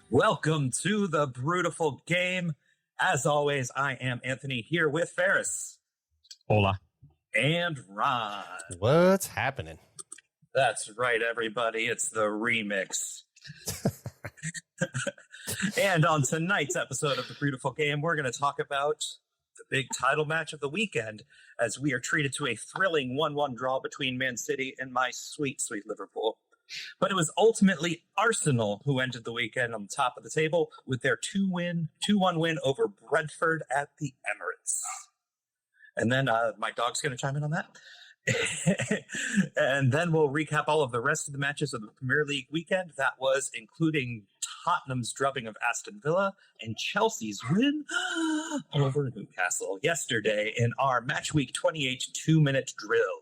Welcome to the Brutiful Game. As always, I am Anthony here with Ferris. Hola. And Ron. What's happening? That's right, everybody. It's the remix. And on tonight's episode of the Brutiful Game, we're going to talk about the big title match of the weekend as we are treated to a thrilling 1-1 draw between Man City and my sweet, sweet Liverpool. But it was ultimately Arsenal who ended the weekend on top of the table with their 2-1 win over Brentford at the Emirates. And then my dog's going to chime in on that. And then we'll recap all of the rest of the matches of the Premier League weekend. That was including Tottenham's drubbing of Aston Villa and Chelsea's win over Newcastle yesterday in our Match Week 28 2-minute drill.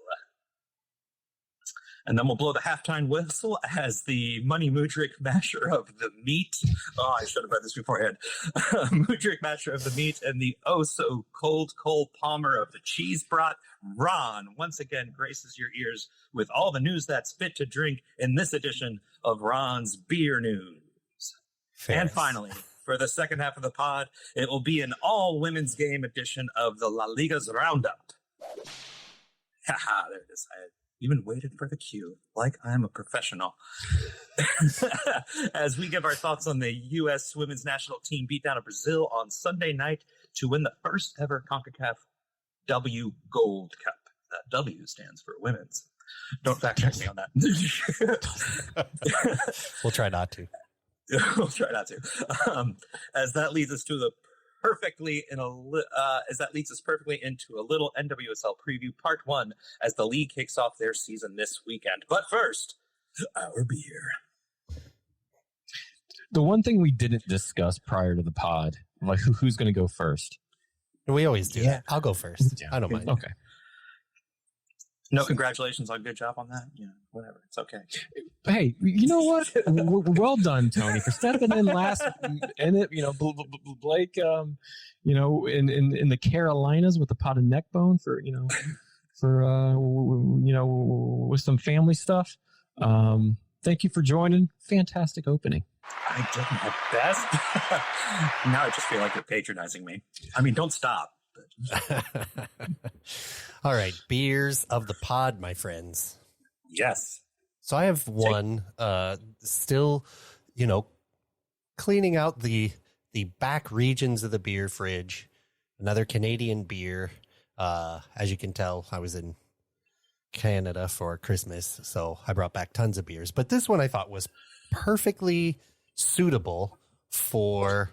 And then we'll blow the halftime whistle as the Money Mudryk masher of the meat. Oh, I should have read this beforehand. Mudryk masher of the meat and the oh-so-cold Cole Palmer of the cheese brat. Ron once again graces your ears with all the news that's fit to drink in this edition of Ron's Beer News. Fair. And finally, for the second half of the pod, it will be an all-women's game edition of the La Liga's Roundup. Haha, there it is. I even waited for the cue, like I'm a professional. As we give our thoughts on the U.S. women's national team beatdown of Brazil on Sunday night to win the first ever CONCACAF W Gold Cup. That W stands for women's. Don't fact check me on that. We'll try not to. We'll try not to. As that leads us perfectly into a little NWSL preview part 1 as the league kicks off their season this weekend. But first, our beer. The one thing we didn't discuss prior to the pod, like who's going to go first? We always do. Yeah. I'll go first. Yeah. I don't mind. Okay. No, congratulations on good job on that. You know, whatever. It's okay. Hey, you know what? Well done, Tony, for stepping in last. And it, Blake, in the Carolinas with a pot of neck bone with some family stuff. Thank you for joining. Fantastic opening. I did my best. Now I just feel like you're patronizing me. I mean, don't stop. All right, beers of the pod, my friends. Yes. So I have one still, cleaning out the back regions of the beer fridge. Another Canadian beer. As you can tell, I was in Canada for Christmas, so I brought back tons of beers. But this one I thought was perfectly suitable for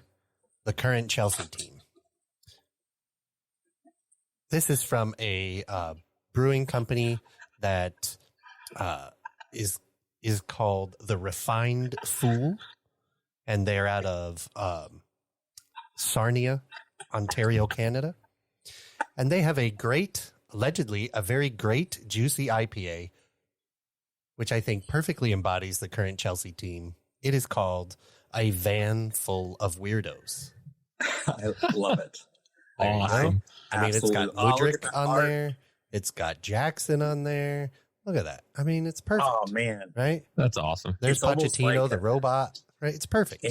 the current Chelsea team. This is from a brewing company that is called The Refined Fool, and they're out of Sarnia, Ontario, Canada. And they have allegedly a very great juicy IPA, which I think perfectly embodies the current Chelsea team. It is called A Van Full of Weirdos. I love it. Awesome. I mean, it's got Mudryk on there. It's got Jackson on there. Look at that. I mean, it's perfect. Oh, man. Right? That's awesome. There's Pochettino, the robot. Right? It's perfect.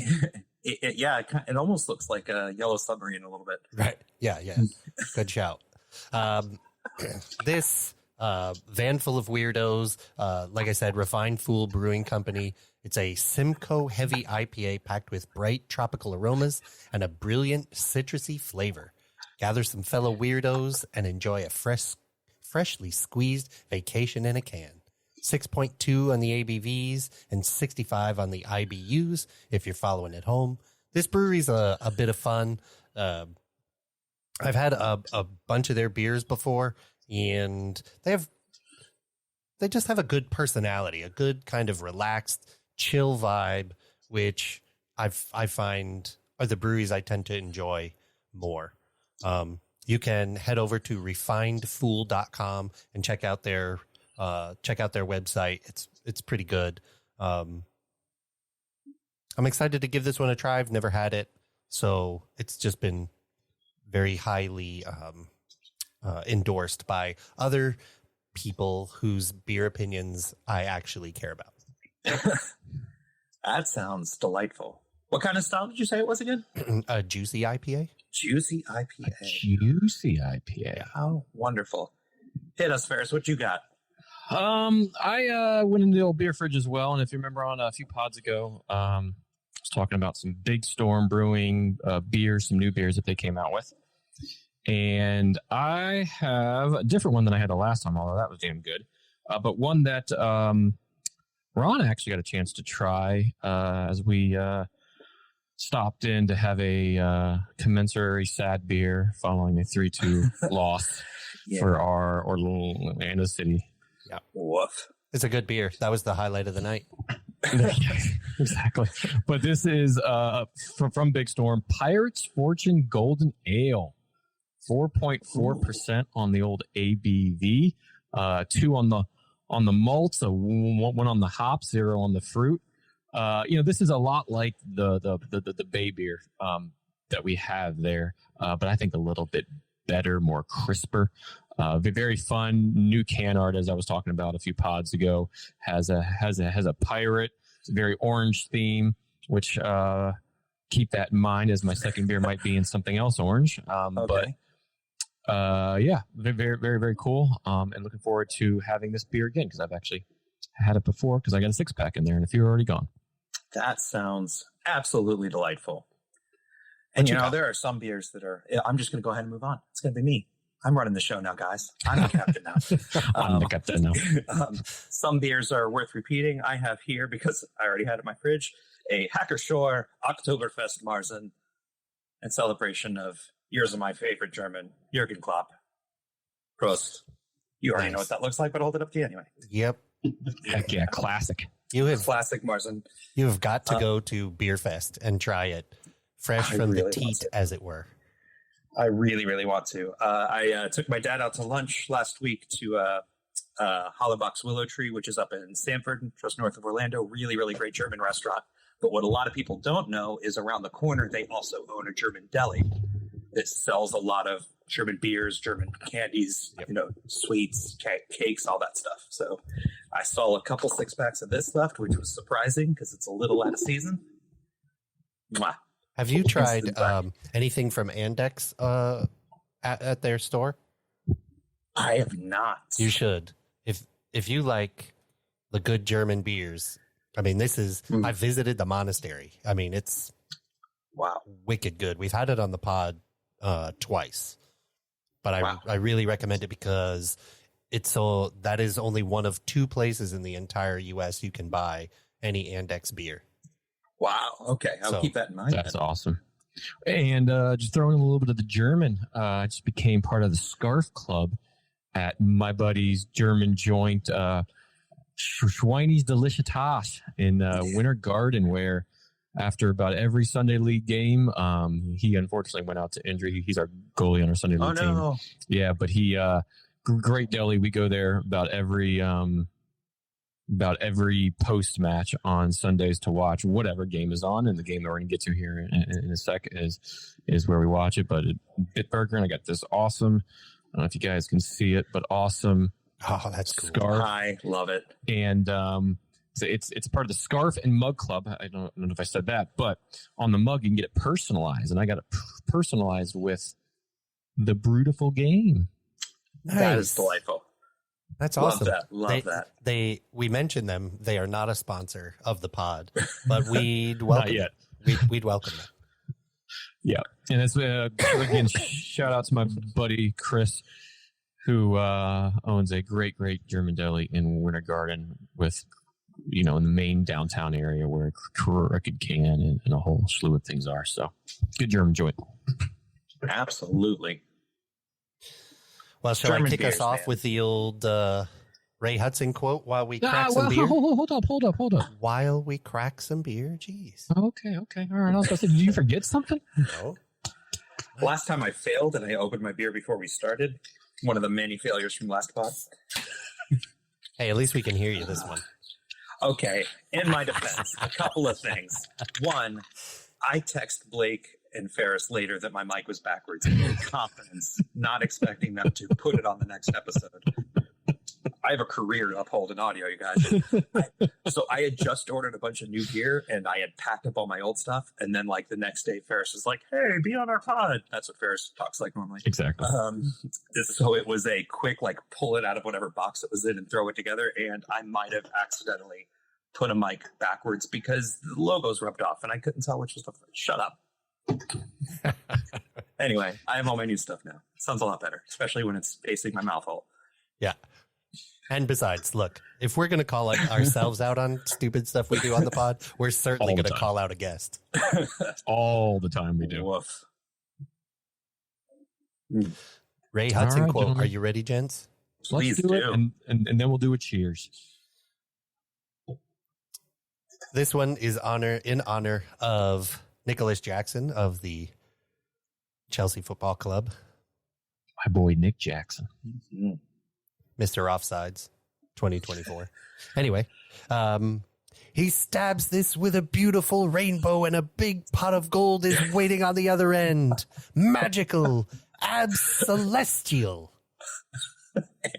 It almost looks like a Yellow Submarine a little bit. Right. Yeah. Good shout. This Van Full of Weirdos, like I said, Refined Fool Brewing Company. It's a Simcoe heavy IPA packed with bright tropical aromas and a brilliant citrusy flavor. Gather some fellow weirdos and enjoy a freshly squeezed vacation in a can. 6.2 on the ABVs and 65 on the IBUs if you're following at home. This brewery's a bit of fun. I've had a bunch of their beers before, and they just have a good personality, a good kind of relaxed, chill vibe, which I find are the breweries I tend to enjoy more. You can head over to refinedfool.com and check out their website. It's pretty good. I'm excited to give this one a try. I've never had it, so it's just been very highly endorsed by other people whose beer opinions I actually care about. That sounds delightful. What kind of style did you say it was again? A juicy IPA. Juicy IPA. Juicy IPA. How wonderful. Hit us, Ferris. What you got? I went into the old beer fridge as well, and if you remember on a few pods ago, I was talking about some Big Storm Brewing beers, some new beers that they came out with. And I have a different one than I had the last time, although that was damn good. But one that Ron actually got a chance to try as we stopped in to have a commensurate sad beer following a 3-2 loss for our Orlando City. Yeah. Woof. It's a good beer. That was the highlight of the night. Exactly. But this is from Big Storm, Pirates Fortune Golden Ale. 4.4% on the old ABV, 2 on the malts, 1 on the hops, 0 on the fruit. This is a lot like the Bay beer that we have there, but I think a little bit better, more crisper. Very fun new can art, as I was talking about a few pods ago. Has a pirate. It's a very orange theme, which keep that in mind as my second beer might be in something else orange. Okay. But very, very, very cool. And looking forward to having this beer again because I've actually had it before because I got a 6-pack in there and a few are already gone. That sounds absolutely delightful. And there are some beers that are. I'm just going to go ahead and move on. It's going to be me. I'm running the show now, guys. I'm the captain now. I'm the captain now. Some beers are worth repeating. I have here, because I already had it in my fridge, a Hacker Shore Oktoberfest Marzen in celebration of years of my favorite German, Jürgen Klopp. Prost. You already know what that looks like, but I'll hold it up to you anyway. Yep. Heck yeah, classic. Classic Marzen. You have got to go to Beer Fest and try it fresh from the teat, as it were. I really, really want to. I took my dad out to lunch last week to Hollenbach's Willow Tree, which is up in Stamford, just north of Orlando. Really, really great German restaurant. But what a lot of people don't know is around the corner, they also own a German deli that sells a lot of German beers, German candies, sweets, cakes, all that stuff. So I saw a couple 6-packs of this left, which was surprising because it's a little out of season. Mwah. Have you tried anything from Andex at their store? I have not. You should. If you like the good German beers, I mean, this is. I visited the monastery. I mean, it's wicked good. We've had it on the pod twice, but I really recommend it because that is only one of 2 places in the entire U.S. you can buy any Andex beer. Wow. Okay. I'll keep that in mind. That's awesome. And just throwing in a little bit of the German, I just became part of the Scarf Club at my buddy's German joint, Schweiny's Delicitas in Winter Garden, where after about every Sunday league game, he unfortunately went out to injury. He's our goalie on our Sunday league team. No. Yeah, but he great deli. We go there about every post match on Sundays to watch whatever game is on, and the game that we're going to get to here in a sec is where we watch it. But at Bitburger, and I got this awesome. I don't know if you guys can see it, but awesome. Oh, that's cool. Scarf. I love it. And so it's part of the Scarf and Mug Club. I don't know if I said that, but on the mug you can get it personalized, and I got it personalized with the Brutiful game. Nice. That is delightful. That's awesome. Love that. We mentioned them. They are not a sponsor of the pod, but we'd welcome. Not yet. We'd welcome them. Yeah, and it's again shout out to my buddy Chris, who owns a great German deli in Winter Garden with in the main downtown area where Crooked Can and a whole slew of things are. So good German joint. Absolutely. Well, shall I kick us off with the old Ray Hudson quote while we crack some beer? Hold up. While we crack some beer? Jeez. Okay. All right. I was going to say, did you forget something? No. Last time I failed and I opened my beer before we started. One of the many failures from last pod. Hey, at least we can hear you this one. Okay. In my defense, a couple of things. One, I text Blake and Ferris later that my mic was backwards in confidence, not expecting them to put it on the next episode. I have a career to uphold in audio, you guys. So I had just ordered a bunch of new gear, and I had packed up all my old stuff. And then, like, the next day, Ferris was like, "Hey, be on our pod." That's what Ferris talks like normally. Exactly. So it was a quick, like, pull it out of whatever box it was in and throw it together. And I might have accidentally put a mic backwards because the logos rubbed off, and I couldn't tell which was the first. Shut up. Anyway, I have all my new stuff now. Sounds a lot better, especially when it's facing my mouth hole. Yeah. And besides, look, if we're going to call ourselves out on stupid stuff we do on the pod, we're certainly going to call out a guest. All the time we do. Woof. Ray Hudson right, quote. gentlemen. Are you ready, gents? Please Let's do it, do. and then we'll do a cheers. This one is in honor of Nicholas Jackson of the Chelsea Football Club. My boy, Nick Jackson. Mm-hmm. Mr. Offsides 2024. Anyway, he stabs this with a beautiful rainbow and a big pot of gold is waiting on the other end. Magical, celestial.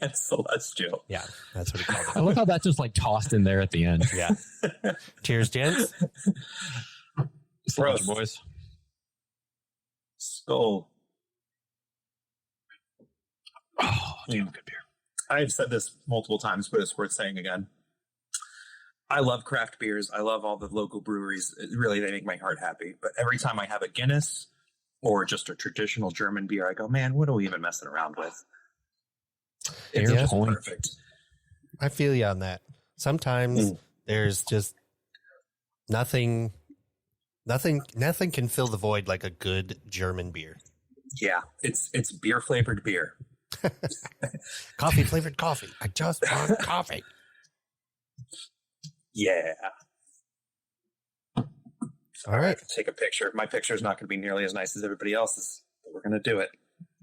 And celestial. Yeah, that's what he called I love how that just like tossed in there at the end. it. Yeah. Cheers, gents. Prost, boys. Skull. Oh, damn good beer. I've said this multiple times, but it's worth saying again. I love craft beers. I love all the local breweries. Really, they make my heart happy. But every time I have a Guinness or just a traditional German beer, I go, man, what are we even messing around with? It's Fair just point. perfect. I feel you on that. Sometimes there's just nothing can fill the void like a good German beer. Yeah, it's beer flavored beer. Coffee flavored coffee. I just want coffee. Yeah. All right. Take a picture. My picture is not going to be nearly as nice as everybody else's, but we're going to do it.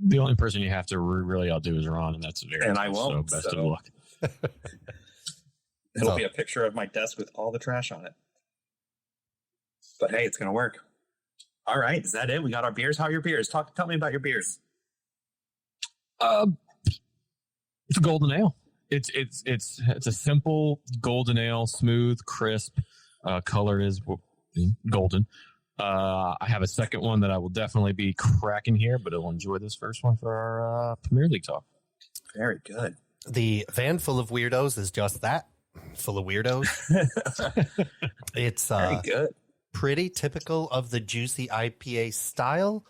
The only person you have to really outdo is Ron, and that's very And tough, I won't, So best so- of luck. It'll be a picture of my desk with all the trash on it. But hey, it's going to work. All right. Is that it? We got our beers. How are your beers? Tell me about your beers. It's a golden ale. It's a simple golden ale, smooth, crisp. Color is golden. I have a second one that I will definitely be cracking here, but I'll enjoy this first one for our Premier League talk. Very good. The van full of weirdos is just that, full of weirdos. It's Very good. pretty typical of the juicy IPA style,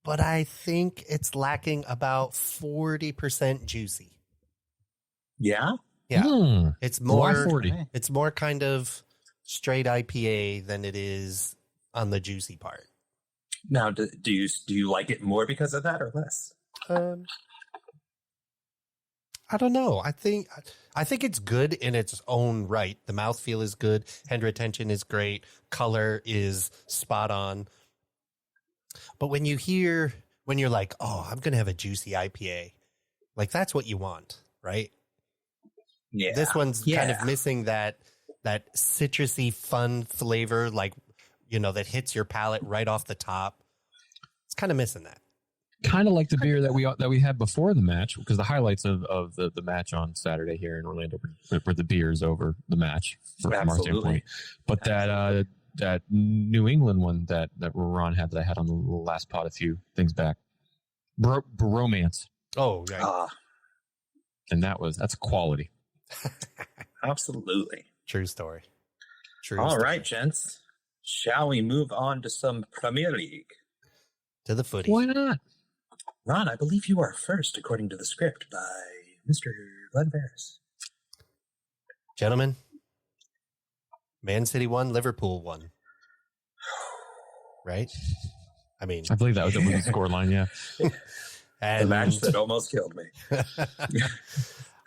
but I think it's lacking about 40% juicy. Yeah. Yeah. It's Why more 40? it's more kind of straight IPA than it is on the juicy part. Now, do you like it more because of that or less? I don't know. I think it's good in its own right. The mouthfeel is good. Hand retention is great. Color is spot on. But when you're like, oh, I'm going to have a juicy IPA, like that's what you want, right? Yeah. This one's kind of missing that citrusy, fun flavor, like, that hits your palate right off the top. It's kind of missing that. Kind of like the beer that we had before the match, because the highlights of the match on Saturday here in Orlando were the beers over the match from our standpoint. But that New England one that Ron had that I had on the last pod a few things back, Bromance, Oh, right. and that's quality. Absolutely. True story. All right, gents. Shall we move on to some Premier League? To the footy. Why not? Ron, I believe you are first, according to the script by Mr. Glenn Ferris. Gentlemen, Man City won, Liverpool won. Right? I mean, I believe that was the scoreline. Yeah. The and match that almost killed me.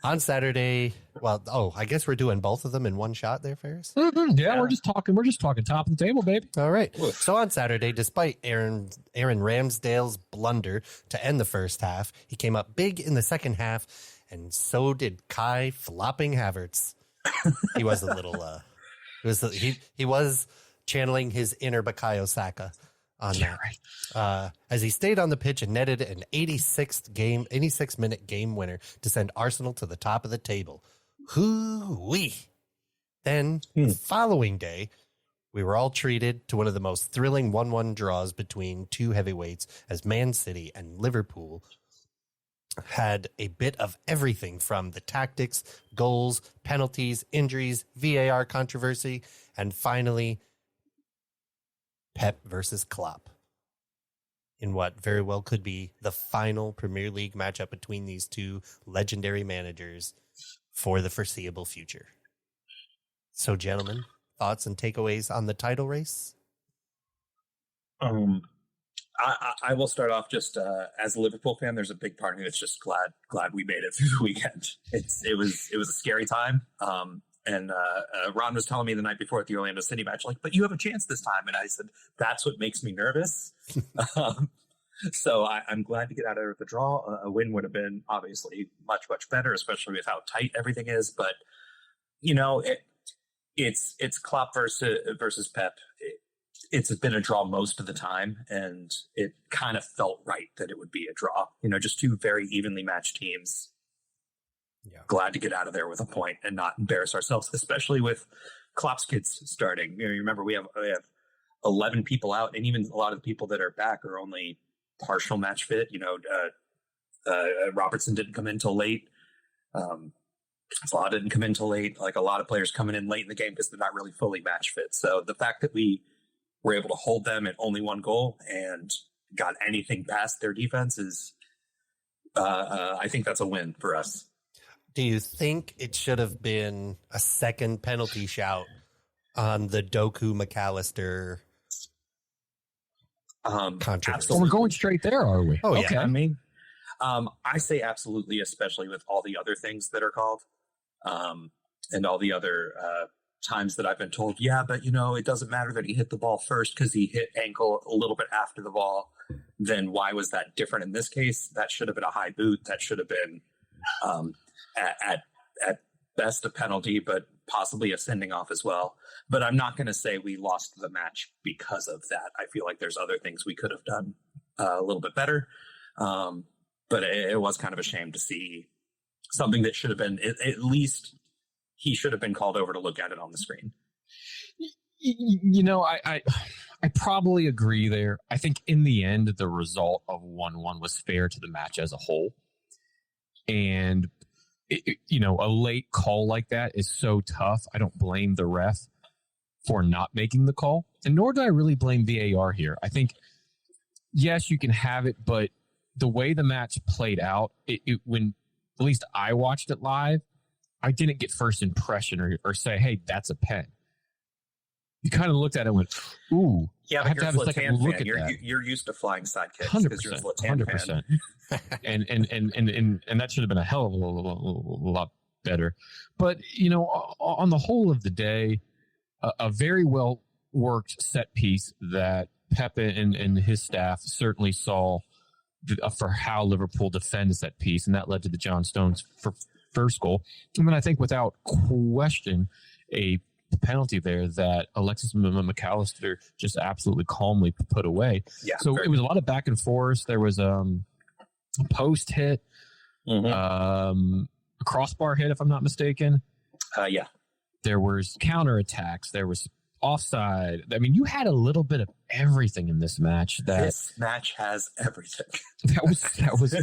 on Saturday, I guess we're doing both of them in one shot there, Ferris. Mm-hmm. Yeah, we're just talking top of the table, baby. All right. So on Saturday, despite Aaron Ramsdale's blunder to end the first half, he came up big in the second half, and so did Kai Flopping Havertz. He was a little he was channeling his inner Bukayo Saka on Yeah, that. right. As he stayed on the pitch and netted an 86-minute game winner to send Arsenal to the top of the table. Hoo-wee. Then the following day, we were all treated to one of the most thrilling 1-1 draws between two heavyweights as Man City and Liverpool had a bit of everything from the tactics, goals, penalties, injuries, VAR controversy, and finally, Pep versus Klopp in what very well could be the final Premier League matchup between these two legendary managers for the foreseeable future. So, gentlemen, thoughts and takeaways on the title race? I will start off just as a Liverpool fan. There's a big part of me that's just glad we made it through the weekend. It was a scary time. And Ron was telling me the night before at the Orlando City match, like, but you have a chance this time. And I said, that's what makes me nervous. So I'm glad to get out of there with the draw. A win would have been obviously much, much better, especially with how tight everything is. But, you know, it's Klopp versus Pep. It's been a draw most of the time, and it kind of felt right that it would be a draw. You know, just two very evenly matched teams. Yeah. Glad to get out of there with a point and not embarrass ourselves, especially with Klopp's kids starting. You know, remember we have 11 people out, and even a lot of the people that are back are only partial match fit. You know, Robertson didn't come in till late. Salah didn't come in till late. Like a lot of players coming in late in the game because they're not really fully match fit. So the fact that we were able to hold them at only one goal and got anything past their defense is, I think that's a win for us. Do you think it should have been a second penalty shout on the Doku McAllister controversy? Absolutely. We're going straight there, are we? Oh, yeah. Okay. I mean, I say absolutely, especially with all the other things that are called, and all the other times that I've been told, yeah, but you know, it doesn't matter that he hit the ball first because he hit ankle a little bit after the ball. Then why was that different in this case? That should have been a high boot. That should have been at best a penalty, but possibly a sending off as well. But I'm not going to say we lost the match because of that. I feel like there's other things we could have done a little bit better. But it was kind of a shame to see something that should have been, at least he should have been called over to look at it on the screen. You know, I probably agree there. I think in the end, the result of 1-1 was fair to the match as a whole. And, you know, a late call like that is so tough. I don't blame the ref for not making the call. And nor do I really blame VAR here. I think, yes, you can have it, but the way the match played out, when at least I watched it live, I didn't get first impression or say, hey, that's a pen. You kind of looked at it and went, ooh. Yeah, I have to have a second look at that. You're used to flying sidekicks 100%, because you're a Zlatan 100%. and that should have been a hell of a lot better. But, you know, on the whole of the day, a very well worked set piece that Pepe and his staff certainly saw for how Liverpool defends that piece, and that led to the John Stones first goal. I mean, I think without question, a penalty there that Alexis McAllister just absolutely calmly put away. Yeah, so it was a lot of back and forth. There was a post hit, a crossbar hit, if I'm not mistaken. Yeah. There was counterattacks. There was offside. I mean, you had a little bit of everything in this match. This match has everything. That was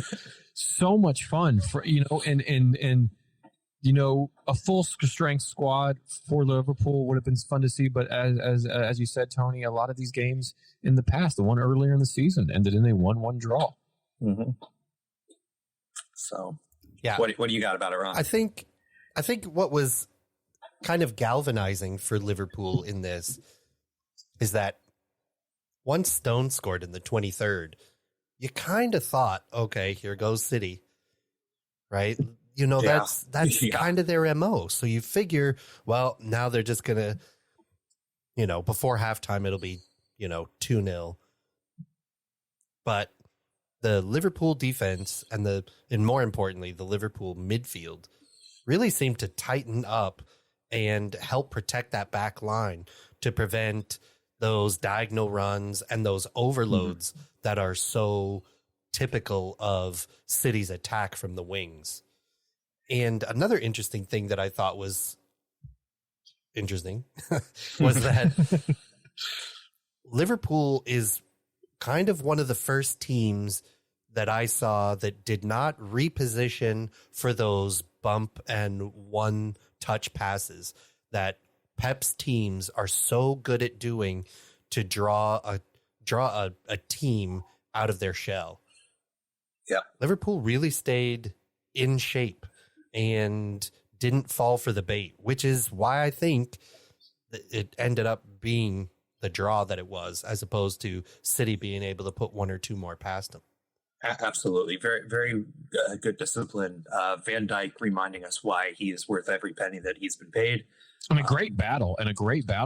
so much fun for, you know, and you know, a full strength squad for Liverpool would have been fun to see. But as you said, Tony, a lot of these games in the past, the one earlier in the season, ended in a 1-1 draw. Mm-hmm. So, yeah, what do you got about it, Ron? I think what was kind of galvanizing for Liverpool in this is that once Stone scored in the 23rd, you kind of thought, okay, here goes City, right? You know, that's kind of their MO. So you figure, well, now they're just going to, you know, before halftime, it'll be, you know, 2-0. But the Liverpool defense and more importantly, the Liverpool midfield really seemed to tighten up and help protect that back line to prevent those diagonal runs and those overloads that are so typical of City's attack from the wings. And another interesting thing that I thought was interesting was that Liverpool is kind of one of the first teams that I saw that did not reposition for those bump and one touch passes that Pep's teams are so good at doing to draw a team out of their shell. Yeah. Liverpool really stayed in shape and didn't fall for the bait, which is why I think that it ended up being the draw that it was, as opposed to City being able to put one or two more past them. Absolutely. Very, very good discipline. Van Dijk reminding us why he is worth every penny that he's been paid. And a great battle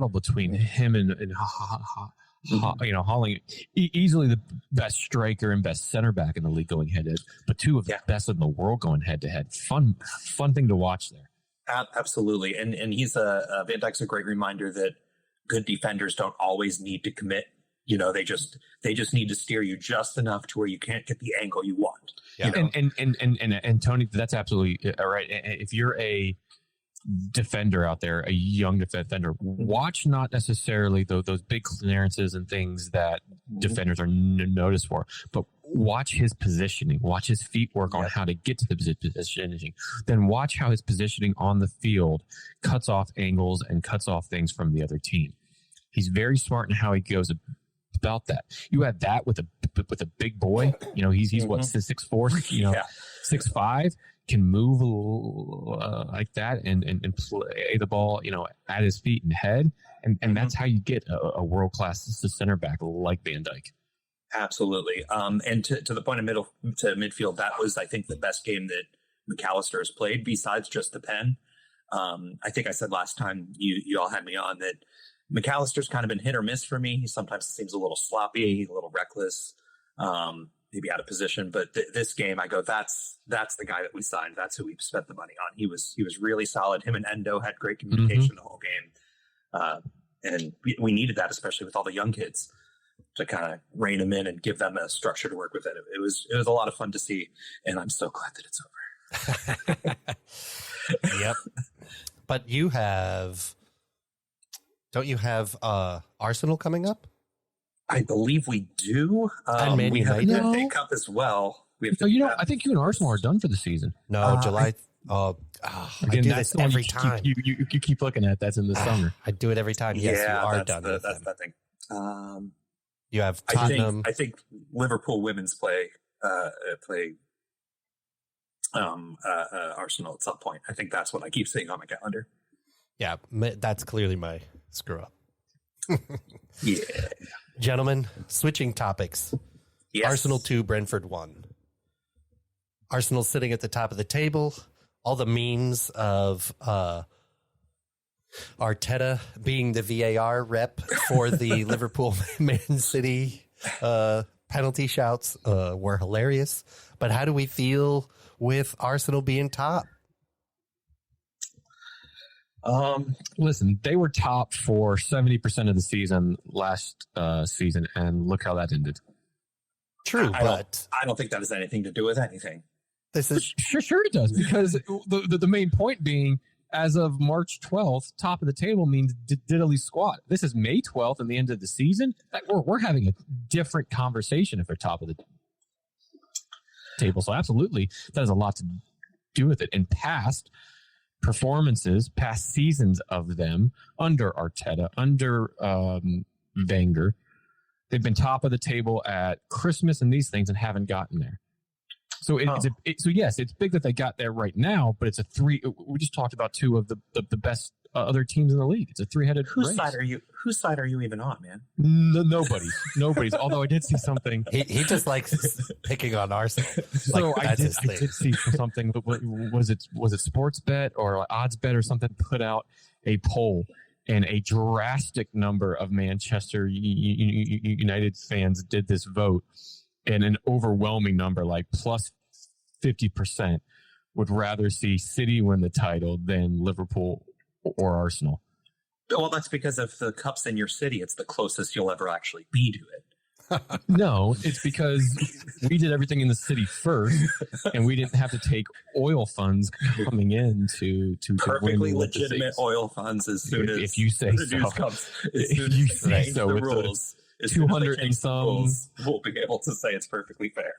between him and Holling, easily the best striker and best center back in the league going head to head, but two of the best in the world going head to head. Fun thing to watch there. Absolutely. And he's Van Dijk's a great reminder that good defenders don't always need to commit. You know, they just need to steer you just enough to where you can't get the angle you want. Yeah. And Tony, that's absolutely right. If you're a defender out there, a young defender, watch not necessarily those big clearances and things that defenders are noticed for, but watch his positioning, watch his feet work on how to get to the positioning, then watch how his positioning on the field cuts off angles and cuts off things from the other team. He's very smart in how he goes about that. You add that with a big boy, you know, he's what, 6'4", you know, 6'5", can move like that and play the ball, you know, at his feet and head. And that's how you get a world-class center back like Van Dijk. Absolutely. And to the point of midfield, that was, I think, the best game that McAllister has played besides just the pen. I think I said last time you all had me on that McAllister's kind of been hit or miss for me. He sometimes seems a little sloppy, a little reckless, maybe out of position. But this game, I go, that's the guy that we signed. That's who we spent the money on. He was really solid. Him and Endo had great communication the whole game. And we needed that, especially with all the young kids, to kind of rein them in and give them a structure to work with. It was a lot of fun to see. And I'm so glad that it's over. Yep. But don't you have Arsenal coming up? I believe we do. And Man we have United? the FA Cup as well. We have I think you and Arsenal are done for the season. No, July. I do this every time. You keep looking at that's in the summer. I do it every time. Yes, you are done. That's that thing. You have Tottenham. I think Liverpool women's play Arsenal at some point. I think that's what I keep seeing on my calendar. Yeah, that's clearly my screw up. Yeah. Gentlemen, switching topics. Yes. Arsenal 2, Brentford 1. Arsenal sitting at the top of the table. All the memes of Arteta being the VAR rep for the Liverpool Man City penalty shouts were hilarious. But how do we feel with Arsenal being top? Listen, they were top for 70% of the season last season, and look how that ended. True, but I don't think that has anything to do with anything. This is sure it does, because the main point being, as of March 12th, top of the table means diddly squat. This is May 12th and the end of the season. We're having a different conversation if they're top of the table. So absolutely, that has a lot to do with it. And past performances, past seasons of them under Arteta, under Wenger, they've been top of the table at Christmas and these things and haven't gotten there. So so yes, it's big that they got there right now, but it's a three. We just talked about two of the best other teams in the league. It's a three-headed race. Whose side are you even on, man? Nobody's. Although I did see something. He just likes picking on Arsenal. So I did see something. Was it Sportsbet or OddsBet or something? Put out a poll, and a drastic number of Manchester United fans did this vote, and an overwhelming number, like plus 50%, would rather see City win the title than Liverpool or Arsenal. Well, that's because if the cup's in your city, it's the closest you'll ever actually be to it. No, it's because we did everything in the city first, and we didn't have to take oil funds coming in to Perfectly win legitimate oil funds as soon as if you say the so. news comes. As soon If you as they say change so the with the rules, as soon as they 200 change and the some. rules, we'll be able to say it's perfectly fair.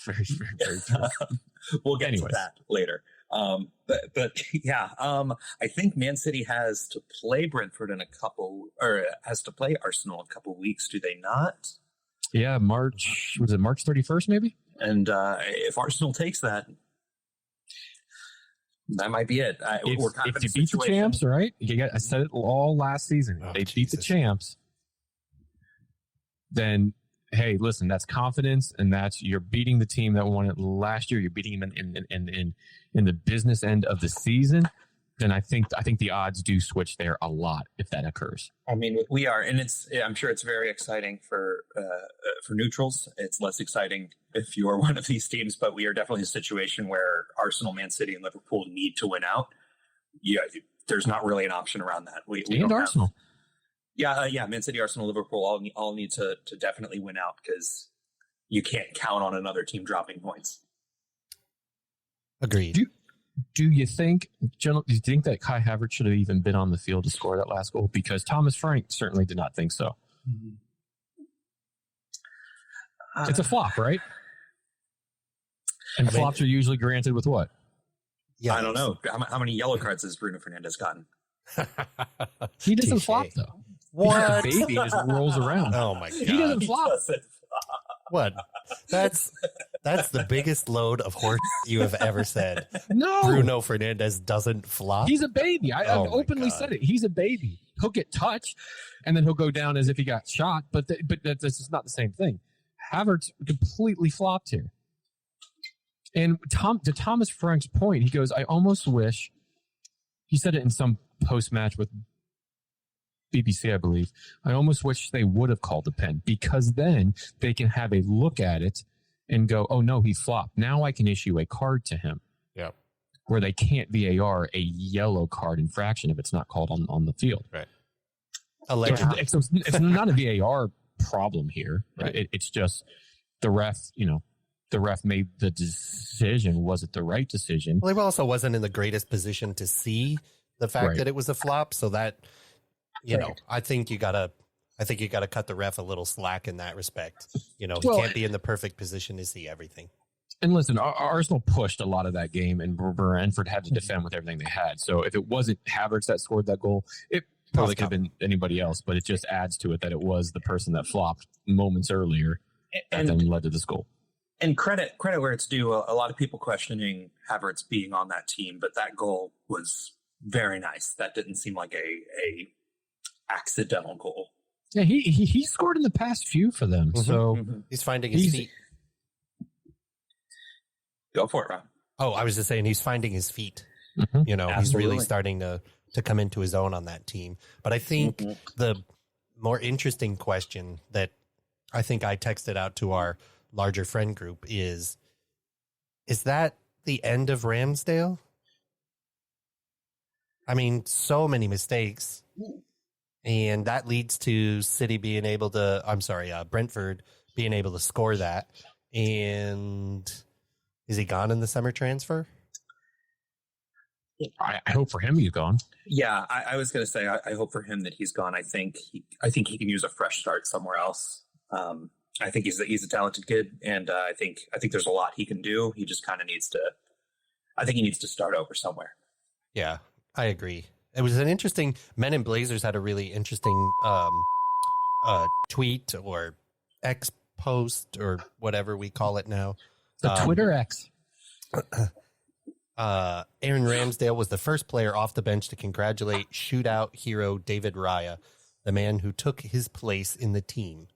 Very, very, very true. We'll get Anyways. to that later. But yeah, I think Man City has to play Brentford in a couple, or has to play Arsenal in a couple weeks. Do they not? Yeah, March 31st, maybe? And if Arsenal takes that, that might be it. We're kind of If in you a beat the situation- champs, right? I said it all last season. Oh, They beat the Jesus. champs. Then, hey, listen, that's confidence, and you're beating the team that won it last year. You're beating them in the business end of the season. Then I think the odds do switch there a lot if that occurs. I mean, we are, and I'm sure it's very exciting for neutrals. It's less exciting if you are one of these teams, but we are definitely in a situation where Arsenal, Man City, and Liverpool need to win out. Yeah, there's not really an option around that. We And Arsenal. Yeah, Man City, Arsenal, Liverpool all need to definitely win out because you can't count on another team dropping points. Agreed. Do you think that Kai Havertz should have even been on the field to score that last goal? Because Thomas Frank certainly did not think so. It's a flop, right? And flops are usually granted with what? Yeah, I don't know. How many yellow cards has Bruno Fernandes gotten? He doesn't Touche. flop, though. What? He's a baby just rolls around. Oh my god! He doesn't flop. What? That's the biggest load of horse you have ever said. No. Bruno Fernandes doesn't flop. He's a baby. I've Oh my openly God. said it. He's a baby. He'll get touched, and then he'll go down as if he got shot. But that's just not the same thing. Havertz completely flopped here. And to Thomas Frank's point, he goes, I almost wish, he said it in some post-match with BBC, I believe, I almost wish they would have called the pen because then they can have a look at it and go, oh, no, he flopped. Now I can issue a card to him. Yeah. Where they can't VAR a yellow card infraction if it's not called on the field. Right. Allegedly. So it's not a VAR problem here. Right. It's just the ref, the ref made the decision. Was it the right decision? Well, he also wasn't in the greatest position to see the fact Right. that it was a flop. So that, I think you gotta cut the ref a little slack in that respect. He Well, can't be in the perfect position to see everything. And listen, Arsenal pushed a lot of that game, and Brentford had to defend with everything they had. So if it wasn't Havertz that scored that goal, it probably could have been anybody else. But it just adds to it that it was the person that flopped moments earlier that then led to this goal. And credit where it's due. A lot of people questioning Havertz being on that team, but that goal was very nice. That didn't seem like a accidental goal. Yeah, he scored in the past few for them. Mhm. So He's finding his feet. Go for it, Ron. Oh, I was just saying he's finding his feet. Mhm. He's Absolutely. really starting to come into his own on that team. But I think the more interesting question that I think I texted out to our larger friend group is that the end of Ramsdale? I mean, so many mistakes. And that leads to Brentford being able to score that. And is he gone in the summer transfer? I hope for him he's gone. Yeah, I was going to say I hope for him that he's gone. I think he can use a fresh start somewhere else. I think he's a talented kid, and I think there's a lot he can do. He just kind of needs to. I think he needs to start over somewhere. Yeah, I agree. It was an interesting. Men in Blazers had a really interesting tweet or X post or whatever we call it now. The Twitter X. Aaron Ramsdale was the first player off the bench to congratulate shootout hero David Raya, the man who took his place in the team.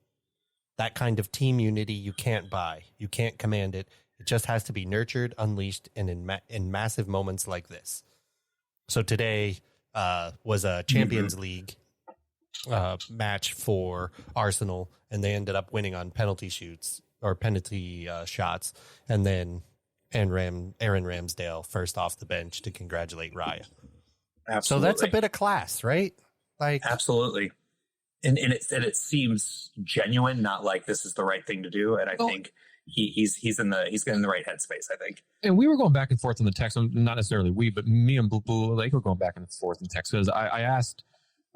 That kind of team unity you can't buy. You can't command it. It just has to be nurtured, unleashed, and in massive moments like this. So today was a Champions League match for Arsenal, and they ended up winning on penalty shots. And then Aaron Ramsdale first off the bench to congratulate Raya. Absolutely. So that's a bit of class, right? Like, absolutely. And it seems genuine, not like this is the right thing to do. And I think he's in the right headspace, I think. And we were going back and forth on the text, not necessarily we, but me and Blue Lake were going back and forth in text, because I asked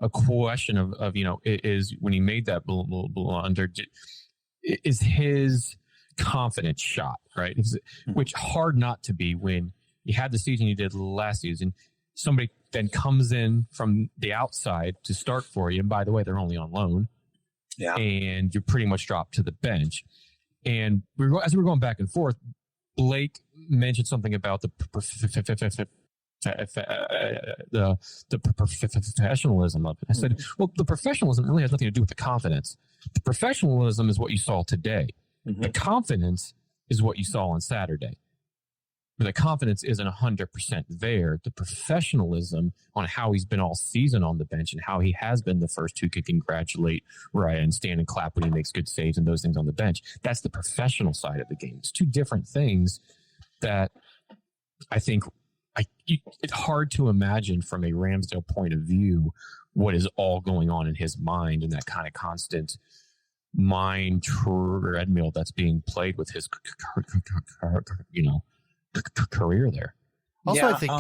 a question of is when he made that blunder, is his confidence shot, right? Which hard not to be when you had the season you did last season. Somebody then comes in from the outside to start for you. And by the way, they're only on loan. Yeah. And you're pretty much dropped to the bench. And as we were going back and forth, Blake mentioned something about the professionalism of it. I said, well, the professionalism really has nothing to do with the confidence. The professionalism is what you saw today. Mm-hmm. The confidence is what you saw on Saturday. But the confidence isn't 100% there. The professionalism on how he's been all season on the bench and how he has been the first who could congratulate Raya and stand and clap when he makes good saves and those things on the bench. That's the professional side of the game. It's two different things that I think it's hard to imagine from a Ramsdale point of view what is all going on in his mind and that kind of constant mind treadmill that's being played with his, career there. Also, I think.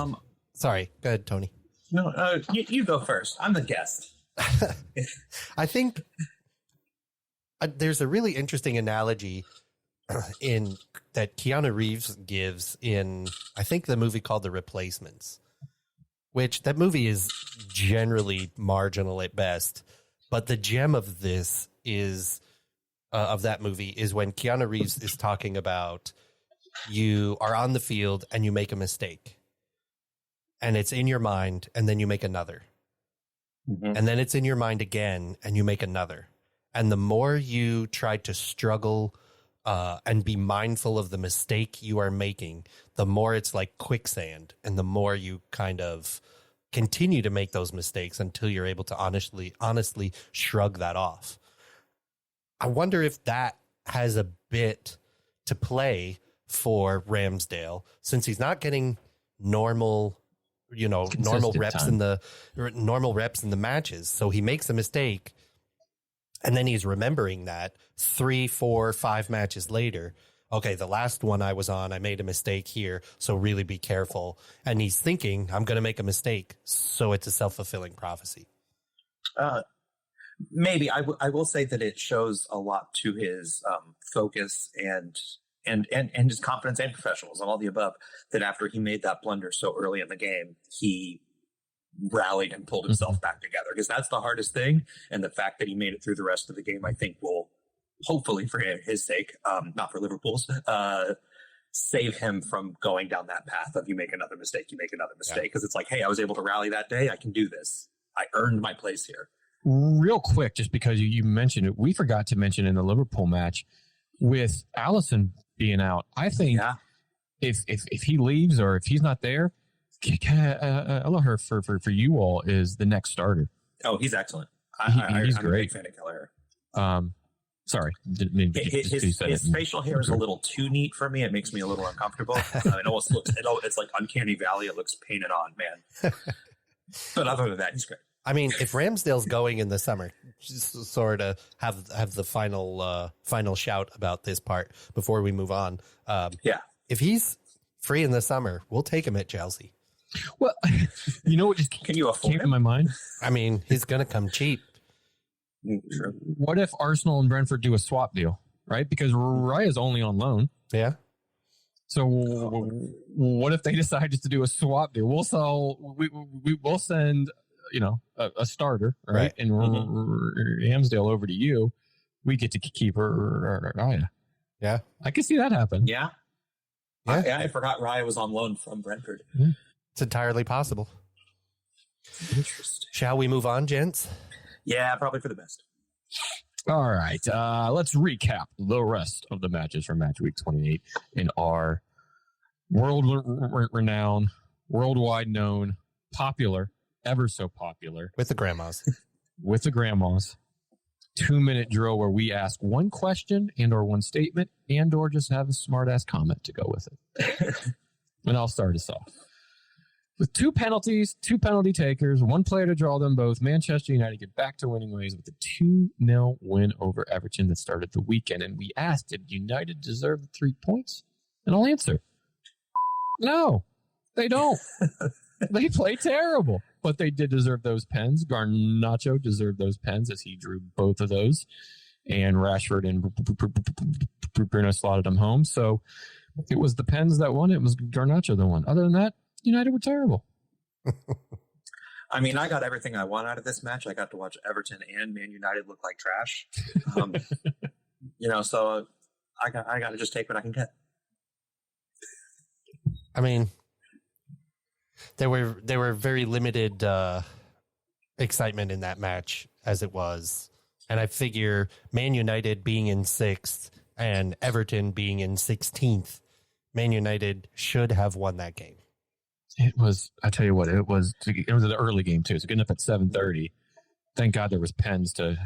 Sorry, go ahead, Tony. No, you go first. I'm the guest. I think there's a really interesting analogy in that Keanu Reeves gives in, I think, the movie called The Replacements, which that movie is generally marginal at best, but the gem of this is of that movie is when Keanu Reeves is talking about. You are on the field and you make a mistake and it's in your mind and then you make another. Mm-hmm. And then it's in your mind again and you make another. And the more you try to struggle and be mindful of the mistake you are making, the more it's like quicksand and the more you kind of continue to make those mistakes until you're able to honestly shrug that off. I wonder if that has a bit to play for Ramsdale, since he's not getting normal reps in the matches. So he makes a mistake and then he's remembering that 3, 4, 5 matches later. Okay, the last one I was on, I made a mistake here. So really be careful. And he's thinking, I'm going to make a mistake. So it's a self-fulfilling prophecy. Maybe I will say that it shows a lot to his focus and his confidence and professionalism, all the above, that after he made that blunder so early in the game, he rallied and pulled himself back together, because that's the hardest thing. And the fact that he made it through the rest of the game, I think will hopefully, for his sake, not for Liverpool's, save him from going down that path of you make another mistake. Because it's like, hey, I was able to rally that day. I can do this. I earned my place here. Real quick, just because you mentioned it, we forgot to mention in the Liverpool match with Alisson being out. I think if he leaves or if he's not there, Kelleher for you all is the next starter. Oh, he's excellent. He's I'm great. A big fan of Kelleher. Sorry, didn't mean his facial hair is a little too neat for me. It makes me a little uncomfortable. It almost looks. It's like uncanny valley. It looks painted on, man. But other than that, he's great. I mean, if Ramsdale's going in the summer, just sort of have the final shout about this part before we move on. If he's free in the summer, we'll take him at Chelsea. Well, you know what just can you afford came to my mind? I mean, he's going to come cheap. Sure. What if Arsenal and Brentford do a swap deal, right? Because Raya's only on loan. Yeah. So what if they decide just to do a swap deal? We'll send a starter, right? And Ramsdale over to you. We get to keep Raya. Yeah, I can see that happen. Yeah. I forgot Raya was on loan from Brentford. Yeah. It's entirely possible. Interesting. Shall we move on, gents? Yeah, probably for the best. All right. Let's recap the rest of the matches from match week 28 in our world-renowned, worldwide known, popular, ever so popular. With the grandmas. 2-minute drill where we ask one question and or one statement and or just have a smart-ass comment to go with it. And I'll start us off. With 2 penalties, 2 penalty takers, 1 player to draw them both, Manchester United get back to winning ways with a 2-0 win over Everton that started the weekend. And we asked, did United deserve the 3 points? And I'll answer, no, they don't. They play terrible, but they did deserve those pens. Garnacho deserved those pens as he drew both of those. And Rashford and Bruno slotted them home. So it was the pens that won. It was Garnacho that won. Other than that, United were terrible. I mean, I got everything I want out of this match. I got to watch Everton and Man United look like trash. So I got to just take what I can get. I mean, there were very limited excitement in that match as it was. And I figure Man United being in 6th and Everton being in 16th, Man United should have won that game. It was, I tell you what, it was an early game too. So getting up at 7:30. Thank God there was pens to,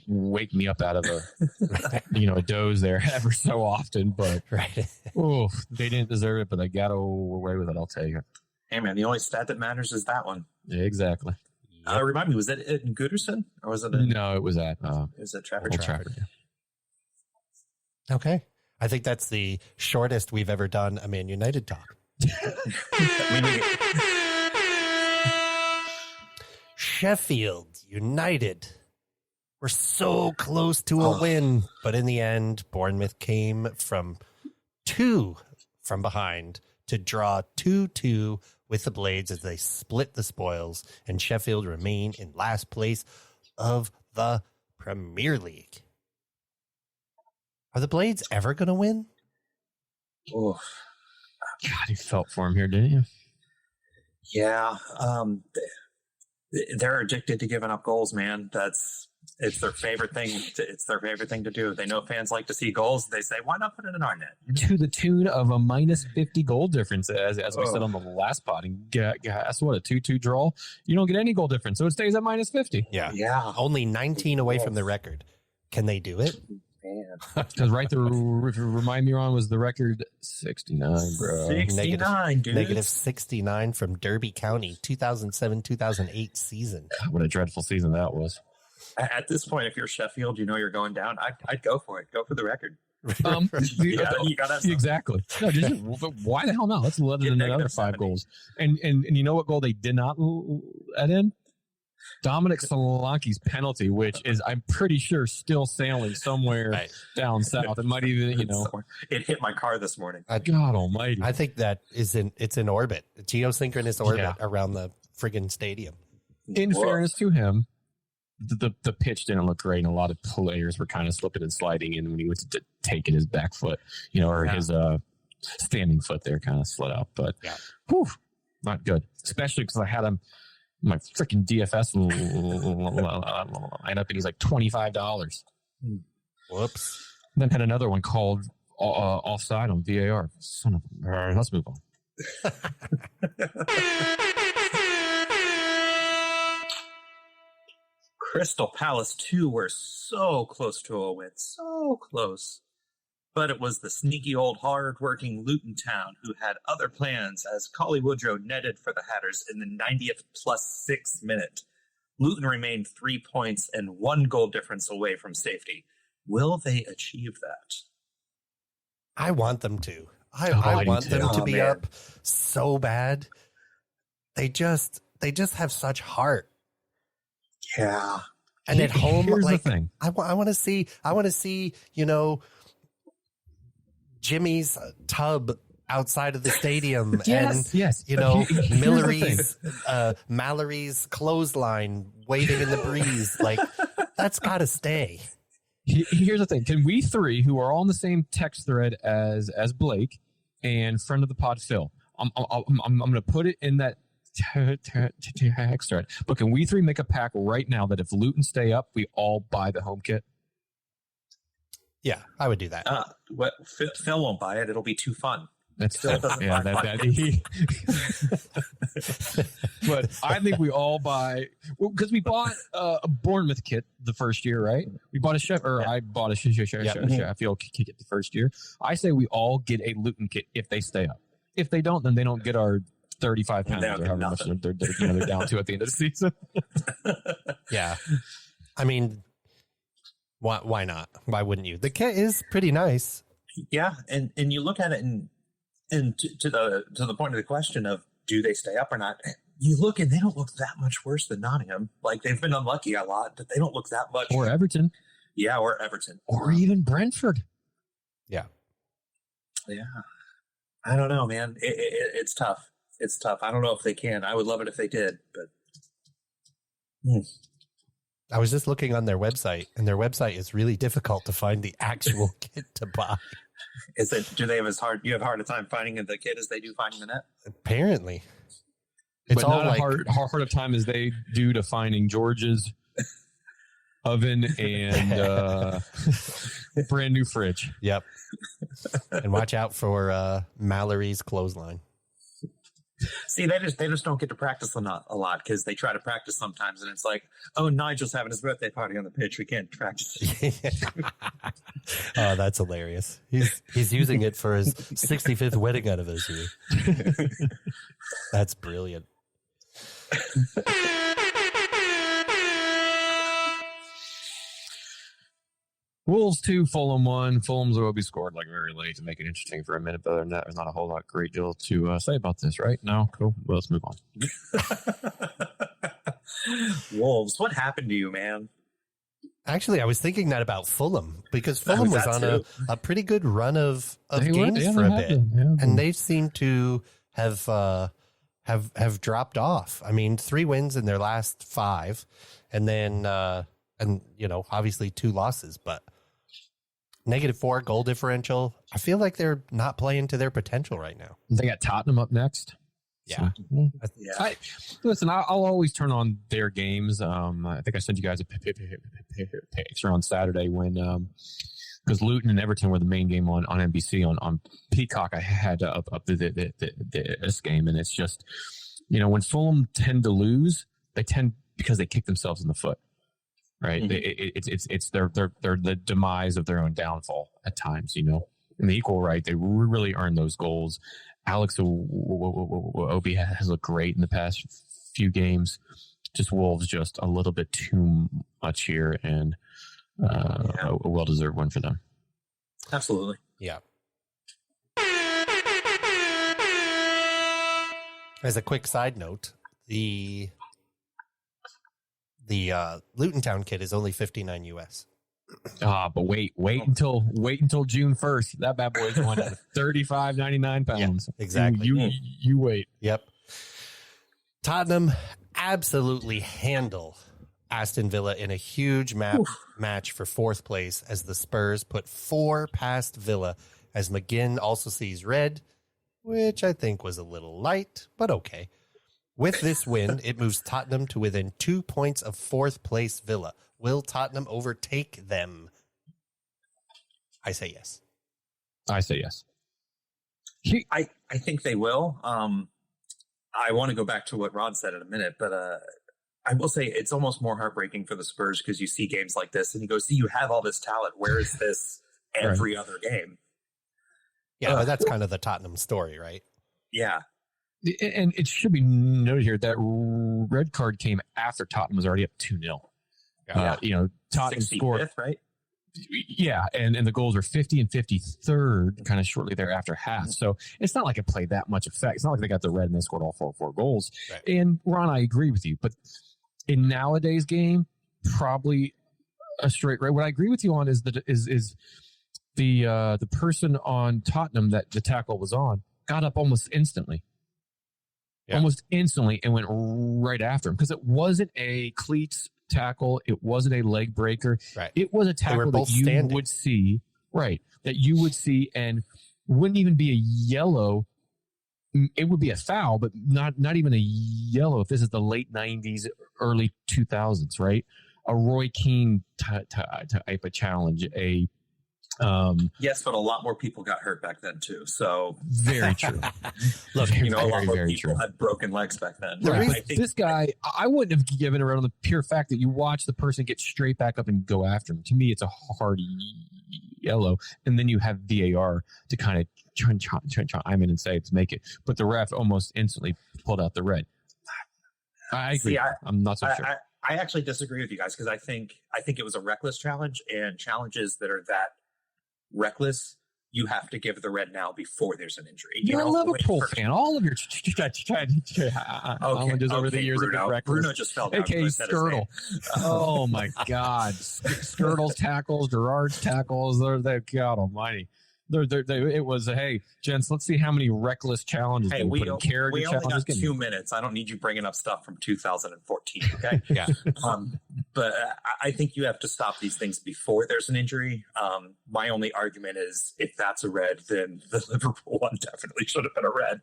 wake me up out of a doze there ever so often. But right. They didn't deserve it, but they got away with it. I'll tell you. Hey man, the only stat that matters is that one. Yeah, exactly. Remind me, was it in Gooderson or was it? No, it was at Trafford. Yeah. Okay, I think that's the shortest we've ever done a Man United talk. Sheffield United were so close to a win, but in the end, Bournemouth came from 2 from behind to draw 2-2 with the Blades as they split the spoils, and Sheffield remain in last place of the Premier League. Are the Blades ever going to win? Oh, God, you felt for him here, didn't you? Yeah. They're addicted to giving up goals, man. It's their favorite thing. It's their favorite thing to do. They know fans like to see goals. They say, why not put it in our net? To the tune of a minus 50 goal difference, as we said on the last pod. And guess what? A 2-2 draw. You don't get any goal difference, so it stays at minus 50. Yeah. Only 19 away from the record. Can they do it? Because if you remind me, Ron, was the record 69, bro. 69, dude. Negative 69 from Derby County, 2007-2008 season. God, what a dreadful season that was. At this point, if you're Sheffield, you're going down. I'd go for it. Go for the record. You gotta exactly. No, why the hell not? Let's let it in another 5 goals. And you know what goal they did not add in? Dominic Solanke's penalty, which is, I'm pretty sure, still sailing somewhere down south. It might even, it hit my car this morning. God almighty. I think that it's in orbit, a geosynchronous orbit around the friggin' stadium. In fairness to him, the pitch didn't look great, and a lot of players were kind of slipping and sliding in when he was taking his back foot, his standing foot there kind of slid out. But not good, especially because I had him my freaking DFS lineup, and he's like $25. Whoops. Then had another one called offside on VAR. Son of a... Let's move on. Crystal Palace, too, were so close to a win. So close. But it was the sneaky old hard-working Luton Town who had other plans as Collie Woodrow netted for the Hatters in the 90th plus 6th minute. Luton remained 3 points and 1 goal difference away from safety. Will they achieve that? I want them to. I want them to be up so bad. They just have such heart. Yeah. And at home, here's the thing. I want to see, Jimmy's tub outside of the stadium. Mallory's clothesline waving in the breeze. Like, that's got to stay. Here's the thing. Can we 3, who are all in the same text thread as Blake and friend of the pod Phil, I'm going to put it in that text thread. But can we 3 make a pact right now that if Luton stay up, we all buy the home kit? Yeah, I would do that. Phil won't buy it. It'll be too fun. That's Phil doesn't buy But I think we all buy, because we bought a Bournemouth kit the first year, right? We bought I bought a Sheffield kit the first year. I say we all get a Luton kit if they stay up. If they don't, then they don't get our 35 pounds or however much they're down to at the end of the season. Yeah. I mean, why not? Why wouldn't you? The kit is pretty nice. Yeah, and you look at it and to the point of the question of do they stay up or not? You look and they don't look that much worse than Nottingham. Like they've been unlucky a lot, but they don't look that much. Or Everton. Yeah, or Everton. Or even Brentford. Yeah. Yeah. I don't know, man. It's tough. It's tough. I don't know if they can. I would love it if they did, but I was just looking on their website, and their website is really difficult to find the actual kit to buy. Is it? Do they have you have a harder time finding the kit as they do finding the net? Apparently, it's but all not like a hard of time as they do to finding George's oven and brand new fridge. Yep. And watch out for Mallory's clothesline. See, they just don't get to practice a lot because they try to practice sometimes, and it's like, oh, Nigel's having his birthday party on the pitch. We can't practice. Oh, that's hilarious. He's using it for his 65th wedding anniversary. That's brilliant. Wolves 2, Fulham 1. Fulham's will be scored like very late to make it interesting for a minute. But other than that, there's not a whole lot great deal to say about this, right? No? Cool. Well, let's move on. Wolves, what happened to you, man? Actually, I was thinking that about Fulham because Fulham was on a pretty good run of games for a bit. And they seem to have dropped off. I mean, 3 wins in their last 5. And then, obviously 2 losses, but -4 goal differential. I feel like they're not playing to their potential right now. They got Tottenham up next. Yeah. So, listen, I'll always turn on their games. I think I sent you guys a picture on Saturday when, because Luton and Everton were the main game on NBC on Peacock. I had up this game, and it's just, when Fulham tend to lose, they tend because they kick themselves in the foot. Right, mm-hmm. It's their the demise of their own downfall at times, In the equal right, they really earn those goals. Alex Obi has looked great in the past few games. Just Wolves, just a little bit too much here, and a well-deserved win for them. Absolutely, yeah. As a quick side note, the Luton Town kit is only $59 US. But wait until June 1st. That bad boy is going at £35.99. Yeah, exactly. You wait. Yep. Tottenham absolutely handle Aston Villa in a huge match for 4th place as the Spurs put 4 past Villa as McGinn also sees red, which I think was a little light, but okay. With this win, it moves Tottenham to within 2 points of 4th place Villa. Will Tottenham overtake them? I say yes. I say yes. I think they will. I want to go back to what Rod said in a minute, but I will say it's almost more heartbreaking for the Spurs because you see games like this and you go, see, you have all this talent. Where is this every other game? Yeah, but that's kind of the Tottenham story, right? Yeah. And it should be noted here that red card came after Tottenham was already up 2-0. Tottenham scored, right? Yeah, and the goals were 50 and 53rd, kind of shortly thereafter half. So it's not like it played that much effect. It's not like they got the red and they scored all four goals. Right. And Ron, I agree with you, but in nowadays game, probably a straight red. What I agree with you on is that the person on Tottenham that the tackle was on got up almost instantly. Yeah. Almost instantly and went right after him because it wasn't a cleats tackle. It wasn't a leg breaker. Right. It was a tackle that you would see, right, that you would see and wouldn't even be a yellow. It would be a foul, but not even a yellow if this is the late 90s, early 2000s, right? A Roy Keane type of challenge, yes, but a lot more people got hurt back then too. So very true. Look, a lot more people had broken legs back then. Right. I think this guy, I wouldn't have given it on the pure fact that you watch the person get straight back up and go after him. To me, it's a hard yellow, and then you have VAR to kind of chime in and say to make it. But the ref almost instantly pulled out the red. I agree. See, I'm not so sure. I actually disagree with you guys because I think it was a reckless challenge, and challenges that are that reckless, you have to give the red now before there's an injury. You're a Liverpool fan. All of your over the years Bruno, have been reckless. Bruno just fell down. AKA Skirtle. Oh my God. Skirtle's tackles, Gerard's tackles. They're God almighty. It was hey, gents, let's see how many reckless challenges we put in character we only challenges. got 2 minutes. I don't need you bringing up stuff from 2014. Okay. Yeah. But I think you have to stop these things before there's an injury. My only argument is if that's a red, then the Liverpool one definitely should have been a red.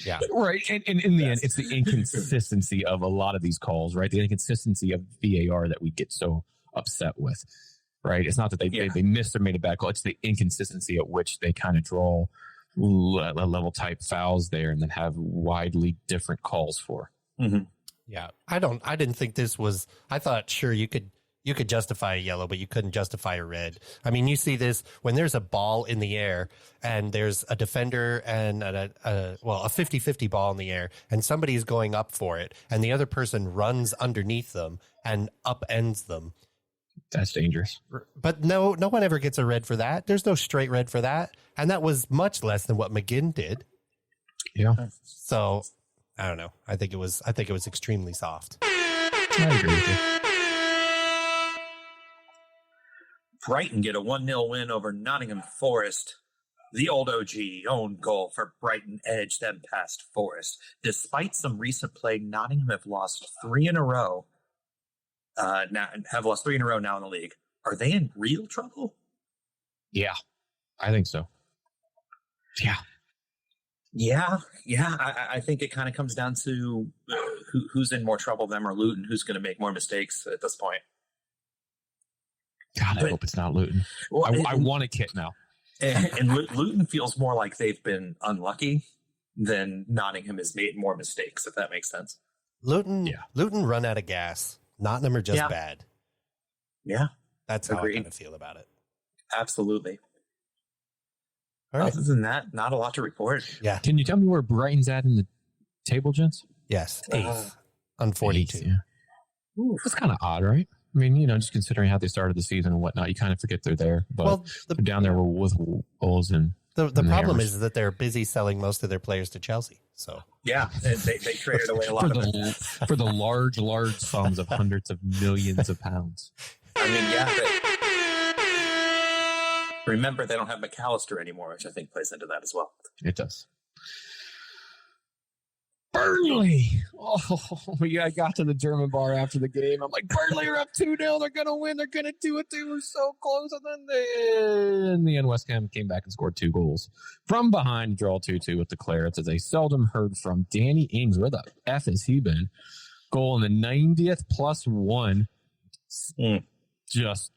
Yeah. Right. And in the end, it's the inconsistency of a lot of these calls, right? The inconsistency of VAR that we get so upset with. Right. It's not that they missed or made a bad call. It's the inconsistency at which they kind of draw level type fouls there and then have widely different calls for. Mm-hmm. Yeah. I didn't think this was, I thought, sure, you could justify a yellow, but you couldn't justify a red. I mean, you see this when there's a ball in the air and there's a defender and a 50-50 ball in the air and somebody's going up for it and the other person runs underneath them and upends them. That's dangerous. But no one ever gets a red for that. There's no straight red for that. And that was much less than what McGinn did. Yeah. So I don't know. I think it was extremely soft. I agree with you. Brighton get a 1-0 win over Nottingham Forest. The old OG own goal for Brighton edged them past Forest. Despite some recent play, Nottingham have lost 3 in a row. Now in the league. Are they in real trouble? Yeah, I think so. Yeah. I think it kind of comes down to who's in more trouble, them or Luton. Who's going to make more mistakes at this point? God, I hope it's not Luton. Well, I want a kit now. And Luton feels more like they've been unlucky than Nottingham has made more mistakes. If that makes sense. Luton run out of gas. Nottingham are just bad. Yeah. That's how I kind of feel about it. Absolutely. All right. Other than that, not a lot to report. Yeah. Can you tell me where Brighton's at in the table, gents? Yes. 8th on 42. 8th, yeah. That's kind of odd, right? I mean, just considering how they started the season and whatnot, you kind of forget they're there. But they're down there with Wolves and the problem is that they're busy selling most of their players to Chelsea. So yeah, and they traded away a lot of it for the large sums of hundreds of millions of pounds. I mean, remember they don't have McAllister anymore, which I think plays into that as well. It does. Burnley. I got to the German bar after the game. I'm like, Burnley are up 2-0. They're going to win. They're going to do it. They were so close. And then in the end, West Ham came back and scored 2 goals from behind, draw 2-2 with the Clarets as they seldom heard from Danny Ings. Where the F has he been? Goal in the 90th +1. Just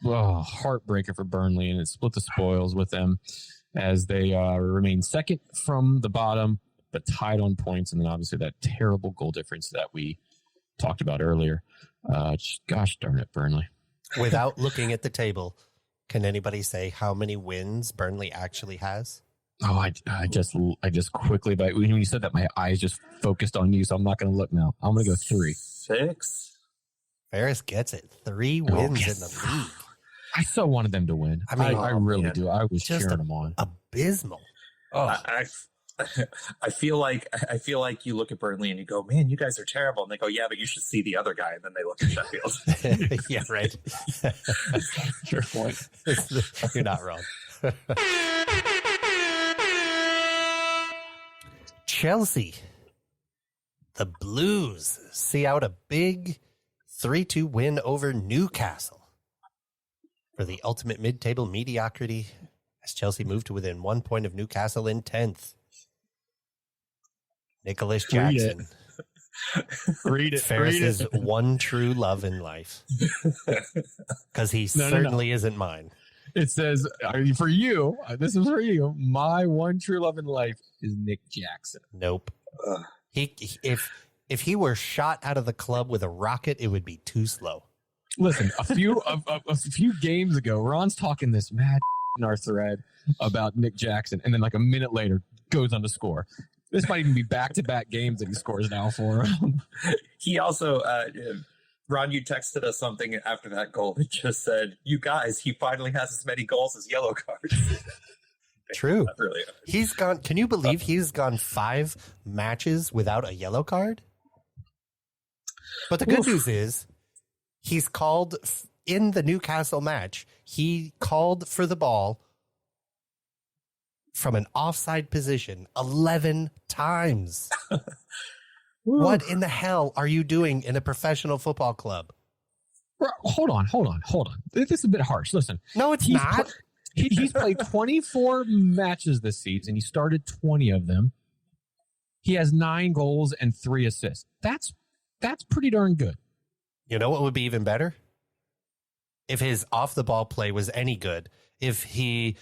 heartbreaker for Burnley, and it split the spoils with them as they remain second from the bottom, but tied on points, and then obviously that terrible goal difference that we talked about earlier. Gosh darn it, Burnley. Without looking at the table, can anybody say how many wins Burnley actually has? Oh, I just quickly, but when you said that, my eyes just focused on you, so I'm not going to look now. I'm going to go 3. 6. Ferris gets it. 3 wins in the league. I so wanted them to win. I mean, I really do. I was just cheering them on. Abysmal. Oh. I feel like you look at Burnley and you go, man, you guys are terrible. And they go, yeah, but you should see the other guy. And then they look at Sheffield. Yeah, right. Fair point. You're not wrong. Chelsea. The Blues see out a big 3-2 win over Newcastle for the ultimate mid-table mediocrity as Chelsea moved to within 1 point of Newcastle in 10th. Nicholas Jackson. Read it. Ferris's one true love in life. Because he certainly isn't mine. It says, for you, this is for you, my one true love in life is Nick Jackson. Nope. If he were shot out of the club with a rocket, it would be too slow. Listen, a few games ago, Ron's talking this mad in our thread about Nick Jackson, and then like a minute later goes on to score. This might even be back-to-back games that he scores now for him. He also, Ron, you texted us something after that goal that just said, "You guys, he finally has as many goals as yellow cards." True. Really. He's gone. Can you believe he's gone 5 matches without a yellow card? But the good news is he's called in the Newcastle match. He called for the ball from an offside position 11 times. What in the hell are you doing in a professional football club? Hold on. This is a bit harsh. Listen. No, it's not. He's played 24 matches this season. He started 20 of them. He has 9 goals and 3 assists. That's pretty darn good. You know what would be even better? If his off the ball play was any good. If he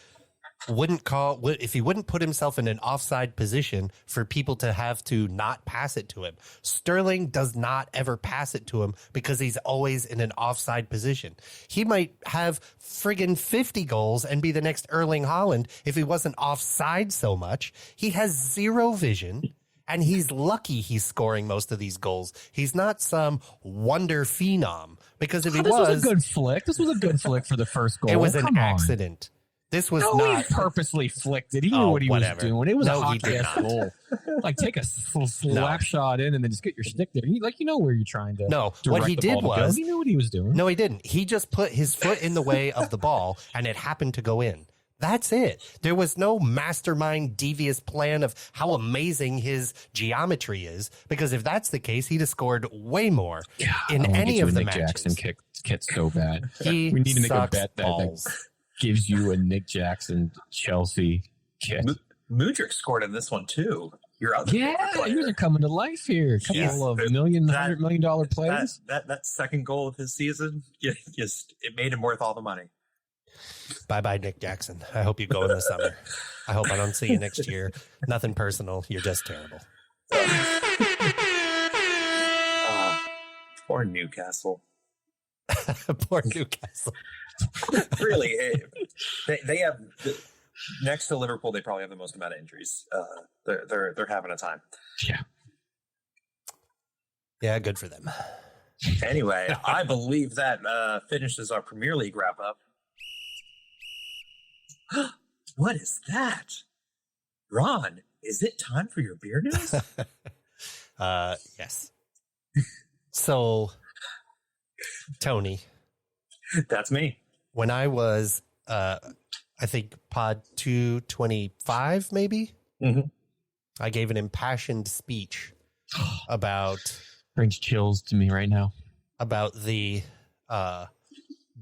wouldn't put himself in an offside position for people to have to not pass it to him. Sterling does not ever pass it to him because he's always in an offside position. He might have friggin' 50 goals and be the next Erling Haaland if he wasn't offside so much. He has 0 vision, and he's lucky he's scoring most of these goals. He's not some wonder phenom, because if he This was a good flick. This was a good flick for the first goal. It was an accident. This was not he purposely flicked it. He knew what he was doing. It was a hockey-ass goal. Like, take a slap shot in and then just get your stick there. You know where you're trying to. No, what he did was he knew what he was doing. No, he didn't. He just put his foot in the way of the ball, and it happened to go in. That's it. There was no mastermind, devious plan of how amazing his geometry is. Because if that's the case, he'd have scored way more in any of the Nick matches. Jackson kit so bad. We need to make a bet that gives you a Nick Jackson Chelsea kit. Mudryk scored in this one too. You're out. Yeah, you are coming to life here. A couple of $100 million plays. That second goal of his season, it made him worth all the money. Bye-bye, Nick Jackson. I hope you go in the summer. I hope I don't see you next year. Nothing personal. You're just terrible. Poor Newcastle. Poor Newcastle. Really, they have next to Liverpool. They probably have the most amount of injuries. They're having a time. Yeah, good for them. Anyway, I believe that finishes our Premier League wrap up. What is that, Ron? Is it time for your beer news? Yes. So, Tony, that's me. When I was, I think pod 225, maybe, I gave an impassioned speech about brings chills to me right now about the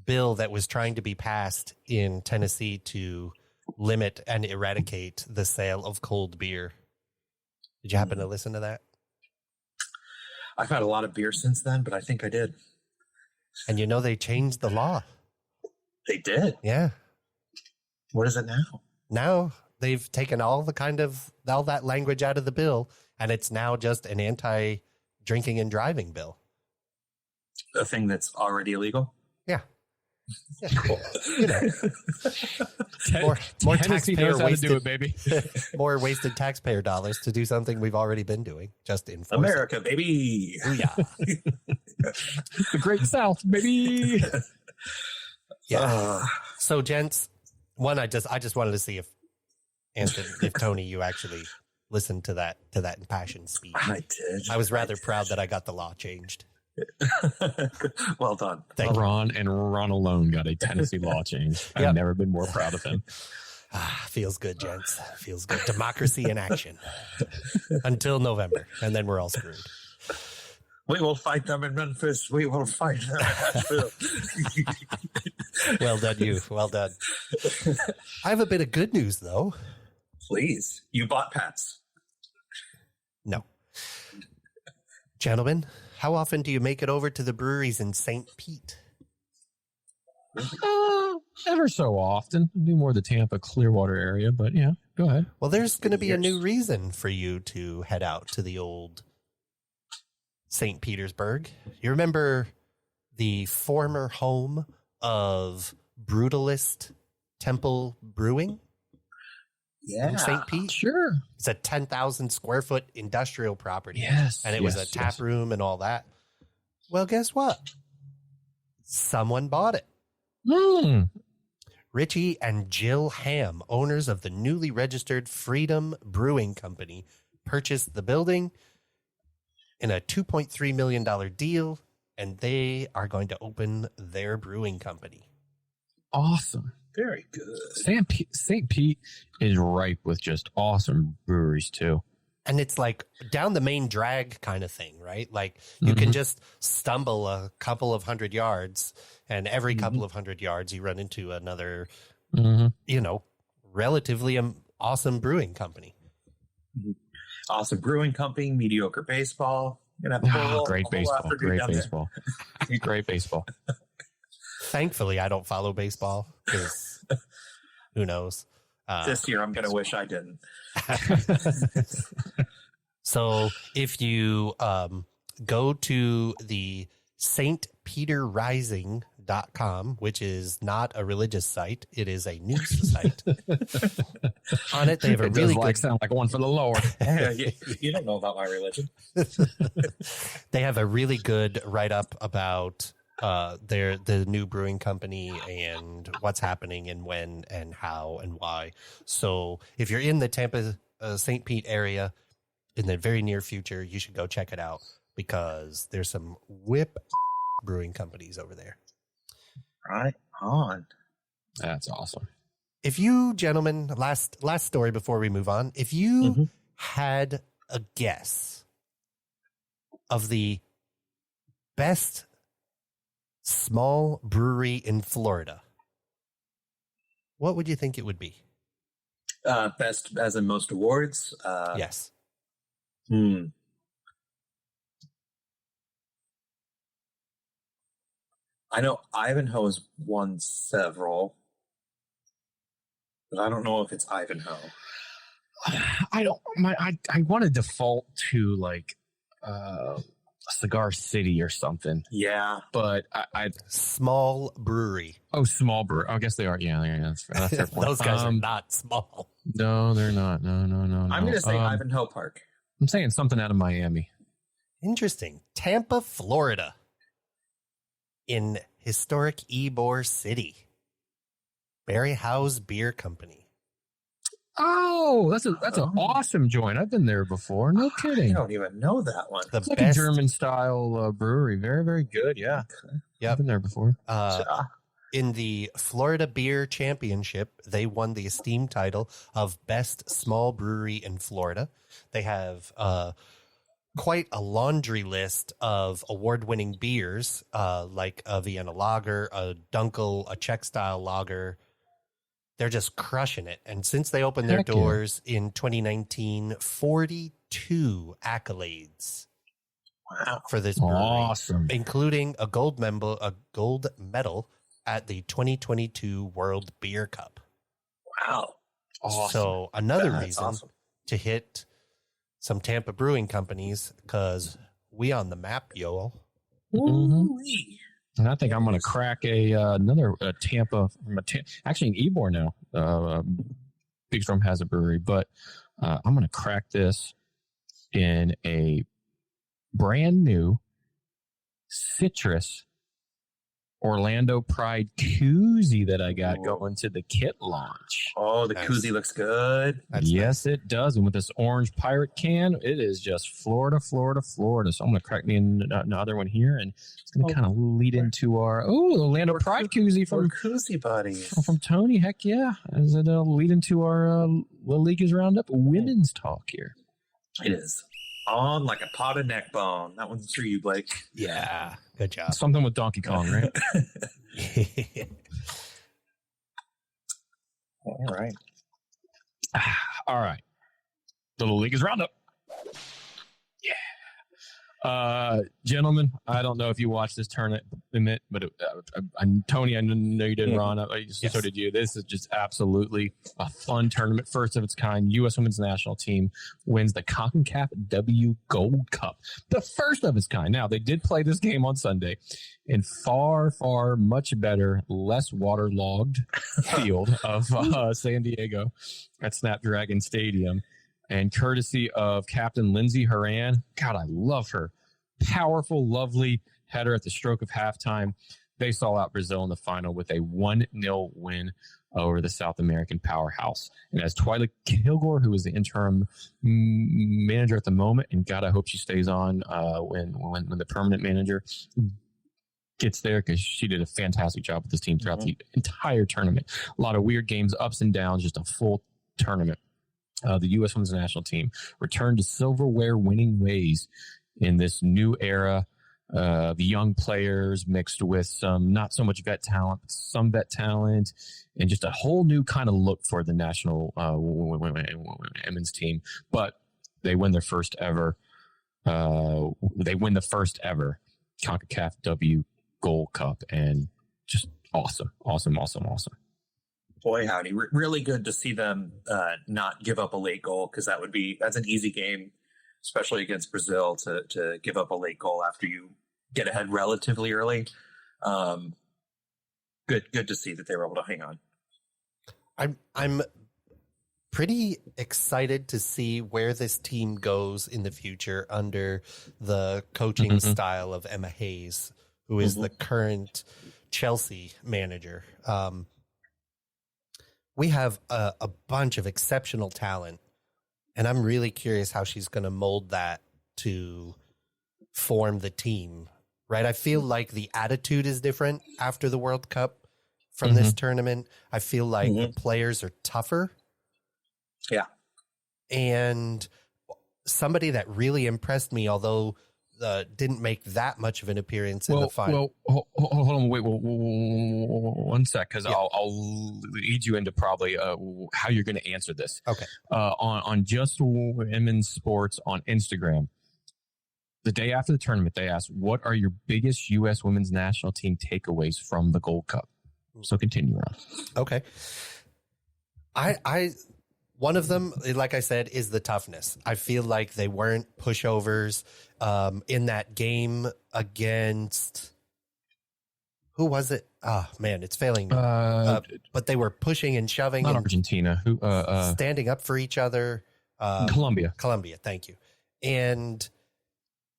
bill that was trying to be passed in Tennessee to limit and eradicate the sale of cold beer. Did you happen to listen to that? I've had a lot of beer since then, but I think I did. And you know they changed the law. They did? Yeah. What is it now? Now they've taken all that language out of the bill, and it's now just an anti-drinking and driving bill. A thing that's already illegal? Yeah. Yeah, cool. You know. more taxpayer wasted, do it, baby. More wasted taxpayer dollars to do something we've already been doing. Just enforce America, it. baby. Yeah. The Great South, baby. Yeah. So, gents, one, I just wanted to see if Anthony, if Tony, you actually listened to that impassioned speech. I did. I was rather proud that I got the law changed. Well done. Thank you. Ron and Ron alone got a Tennessee law change. I've never been more proud of him. Feels good, gents. Feels good. Democracy in action. Until November, and then we're all screwed. We will fight them in Memphis. We will fight them in Nashville. Well done, you. Well done. I have a bit of good news, though. Please. You bought Pats. No. Gentlemen, how often do you make it over to the breweries in St. Pete? Ever so often. I do more the Tampa Clearwater area, but yeah, go ahead. Well, there's going to be a new reason for you to head out to the old St. Petersburg. You remember the former home of Brutalist Temple Brewing in St. Pete. Sure. It's a 10,000 square foot industrial property. Yes. And it was a tap room and all that. Well, guess what? Someone bought it. Richie and Jill Ham, owners of the newly registered Freedom Brewing Company, purchased the building in a $2.3 million deal, and they are going to open their brewing company. Awesome. Very good. St. Pete is ripe with just awesome breweries, too. And it's like down the main drag kind of thing, right? Like you can just stumble a couple of 100 yards, and every couple of 100 yards you run into another, relatively awesome brewing company. Awesome brewing company, mediocre baseball. Great baseball. Great baseball. Thankfully, I don't follow baseball because who knows? This year, I'm going to wish I didn't. So if you go to the stpeterrising.com, which is not a religious site, it is a news site. On it, they have a really good... sound like one for the Lord. You don't know about my religion. They have a really good write-up about the new brewing company and what's happening and when and how and why. So if you're in the Tampa, St. Pete area in the very near future, you should go check it out because there's some whip brewing companies over there. Right on. That's awesome. If you gentlemen, last story before we move on, if you had a guess of the best small brewery in Florida, what would you think it would be? Best as in most awards? Yes. I know Ivanhoe's won several, but I don't know if it's Ivanhoe. I want to default to like Cigar City or something. Yeah, but I small brewery. Oh, small brewery. I guess they are. Yeah, that's their point. Those guys are not small. No, they're not. No. I'm going to say Ivanhoe Park. I'm saying something out of Miami. Interesting. Tampa, Florida. In historic Ybor City. Barry Howe's Beer Company. Oh, that's an awesome joint. I've been there before. No kidding. I don't even know that one. It's like a German style brewery. Very, very good. Yeah. Okay. Yep. I've been there before. In the Florida Beer Championship, they won the esteemed title of Best Small Brewery in Florida. They have quite a laundry list of award-winning beers, like a Vienna Lager, a Dunkel, a Czech-style lager. They're just crushing it. And since they opened their doors in 2019, 42 accolades. Wow. For this brewery. Awesome. Including a gold medal at the 2022 World Beer Cup. Wow. Awesome. So another reason to hit some Tampa brewing companies, because we on the map, yo. And I think I'm going to crack another Tampa, actually in Ybor now. Big Storm has a brewery, but I'm going to crack this in a brand new citrus Orlando Pride koozie that I got going to the kit launch. Oh, the koozie looks good. Yes, it does. And with this orange pirate can, it is just Florida, Florida, Florida. So I'm going to crack me another one here, and it's going to kind of lead into our Orlando Pride koozie from Koozie Buddies from Tony. Heck yeah! As it'll lead into our La Liga's Roundup women's talk here. It is on like a pot of neck bone. That one's for you, Blake. Yeah, good job. Something with Donkey Kong, right? All right. All right. The La Liga's Roundup. Yeah. Gentlemen, I don't know if you watched this tournament, but Tony, I know you did, Ron. So did you. This is just absolutely a fun tournament. First of its kind. U.S. Women's National Team wins the CONCACAF W Gold Cup. The first of its kind. Now, they did play this game on Sunday in far, far much better, less waterlogged field of San Diego at Snapdragon Stadium. And courtesy of Captain Lindsay Horan, God, I love her. Powerful, lovely header at the stroke of halftime. They saw out Brazil in the final with a 1-0 win over the South American powerhouse. And as Twyla Kilgore, who is the interim manager at the moment, and God, I hope she stays on when the permanent manager gets there, because she did a fantastic job with this team throughout the entire tournament. A lot of weird games, ups and downs, just a full tournament. The U.S. Women's National Team returned to silverware winning ways in this new era. The young players mixed with some not so much vet talent, but some vet talent, and just a whole new kind of look for the national women's team. But they win their first ever. They win the first ever CONCACAF W Gold Cup, and just awesome. Boy, howdy. Really good to see them not give up a late goal, because that's an easy game, especially against Brazil, to give up a late goal after you get ahead relatively early. Good to see that they were able to hang on. I'm pretty excited to see where this team goes in the future under the coaching style of Emma Hayes, who is the current Chelsea manager. We have a bunch of exceptional talent, and I'm really curious how she's going to mold that to form the team, right? I feel like the attitude is different after the World Cup from this tournament. I feel like the players are tougher. Yeah. And somebody that really impressed me, although didn't make that much of an appearance in the final. Well, hold on, wait, one sec, because I'll lead you into probably how you're going to answer this. Okay. On Just Women's Sports on Instagram, the day after the tournament, they asked, "What are your biggest U.S. Women's National Team takeaways from the Gold Cup?" So continue on. Okay. One of them, like I said, is the toughness. I feel like they weren't pushovers in that game against, who was it? Oh man, it's failing me. But they were pushing and shoving. Not and Argentina. Who? Standing up for each other. Colombia. Thank you. And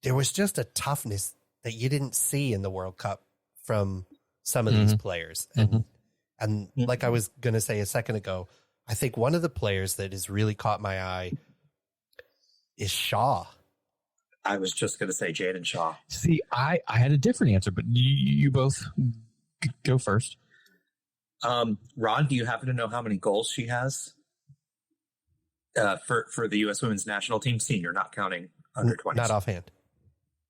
there was just a toughness that you didn't see in the World Cup from some of these players. And like I was going to say a second ago, I think one of the players that has really caught my eye is Shaw. I was just going to say Jaden Shaw. See, I had a different answer, but you both go first. Ron, do you happen to know how many goals she has for the U.S. Women's National Team senior, not counting under 20? Not offhand.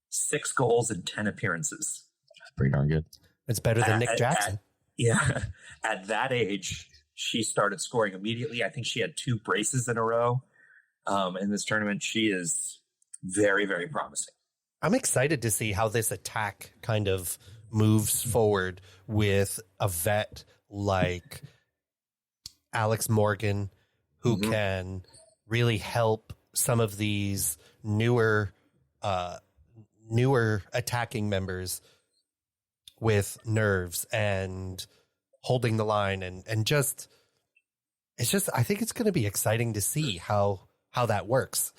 6 goals in 10 appearances. That's pretty darn good. It's better than Nick Jackson. At that age, she started scoring immediately. I think she had 2 braces in a row in this tournament. She is very, very promising. I'm excited to see how this attack kind of moves forward with a vet like Alex Morgan, who can really help some of these newer attacking members with nerves and holding the line and just I think it's going to be exciting to see how that works.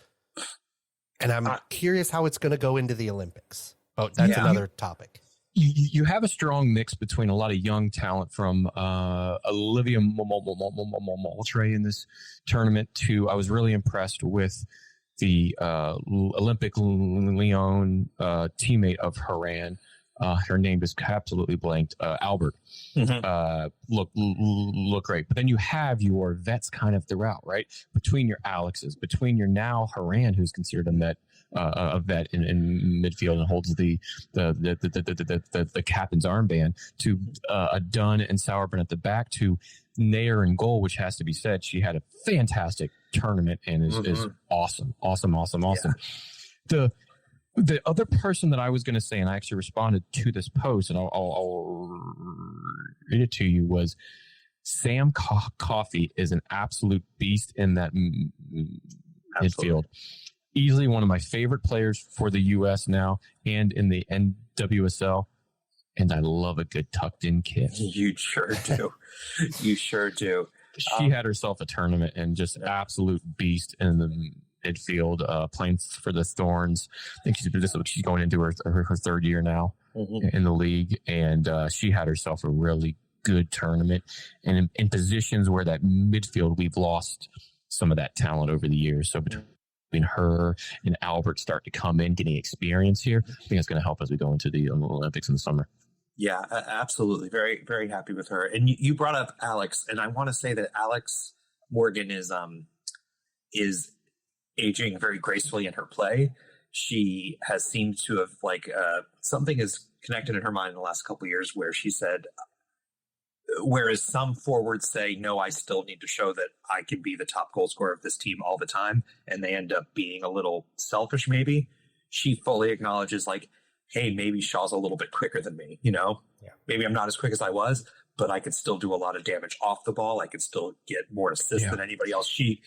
And I'm curious how it's going to go into the Olympics. Oh, that's another topic. You have a strong mix between a lot of young talent from Olivia Moultrie in this tournament to, I was really impressed with the Olympic Lyon teammate of Haran. Her name is absolutely blanked. Albert. Look great. But then you have your vets kind of throughout, right? Between your Alexes, between your now Haran, who's considered a vet in midfield and holds the captain's armband, to a Dunn and Sauerbrunn at the back, to Nair in goal, which has to be said. She had a fantastic tournament and is awesome. The other person that I was going to say, and I actually responded to this post, and I'll read it to you, was Sam Coffey is an absolute beast in that midfield. Easily one of my favorite players for the U.S. now and in the NWSL. And I love a good tucked-in kick. You sure do. You sure do. She had herself a tournament and just absolute beast in the midfield, playing for the Thorns. I think she's going into her third year now in the league, and she had herself a really good tournament. And in positions where that midfield, we've lost some of that talent over the years. So between her and Albert start to come in, getting experience here, I think it's going to help as we go into the Olympics in the summer. Yeah, absolutely. Very, very happy with her. And you brought up Alex, and I want to say that Alex Morgan is aging very gracefully in her play. She has seemed to have something is connected in her mind in the last couple of years where she said, whereas some forwards say, no, I still need to show that I can be the top goal scorer of this team all the time, and they end up being a little selfish maybe. She fully acknowledges hey, maybe Shaw's a little bit quicker than me, Maybe I'm not as quick as I was, but I could still do a lot of damage off the ball. I could still get more assists than anybody else. She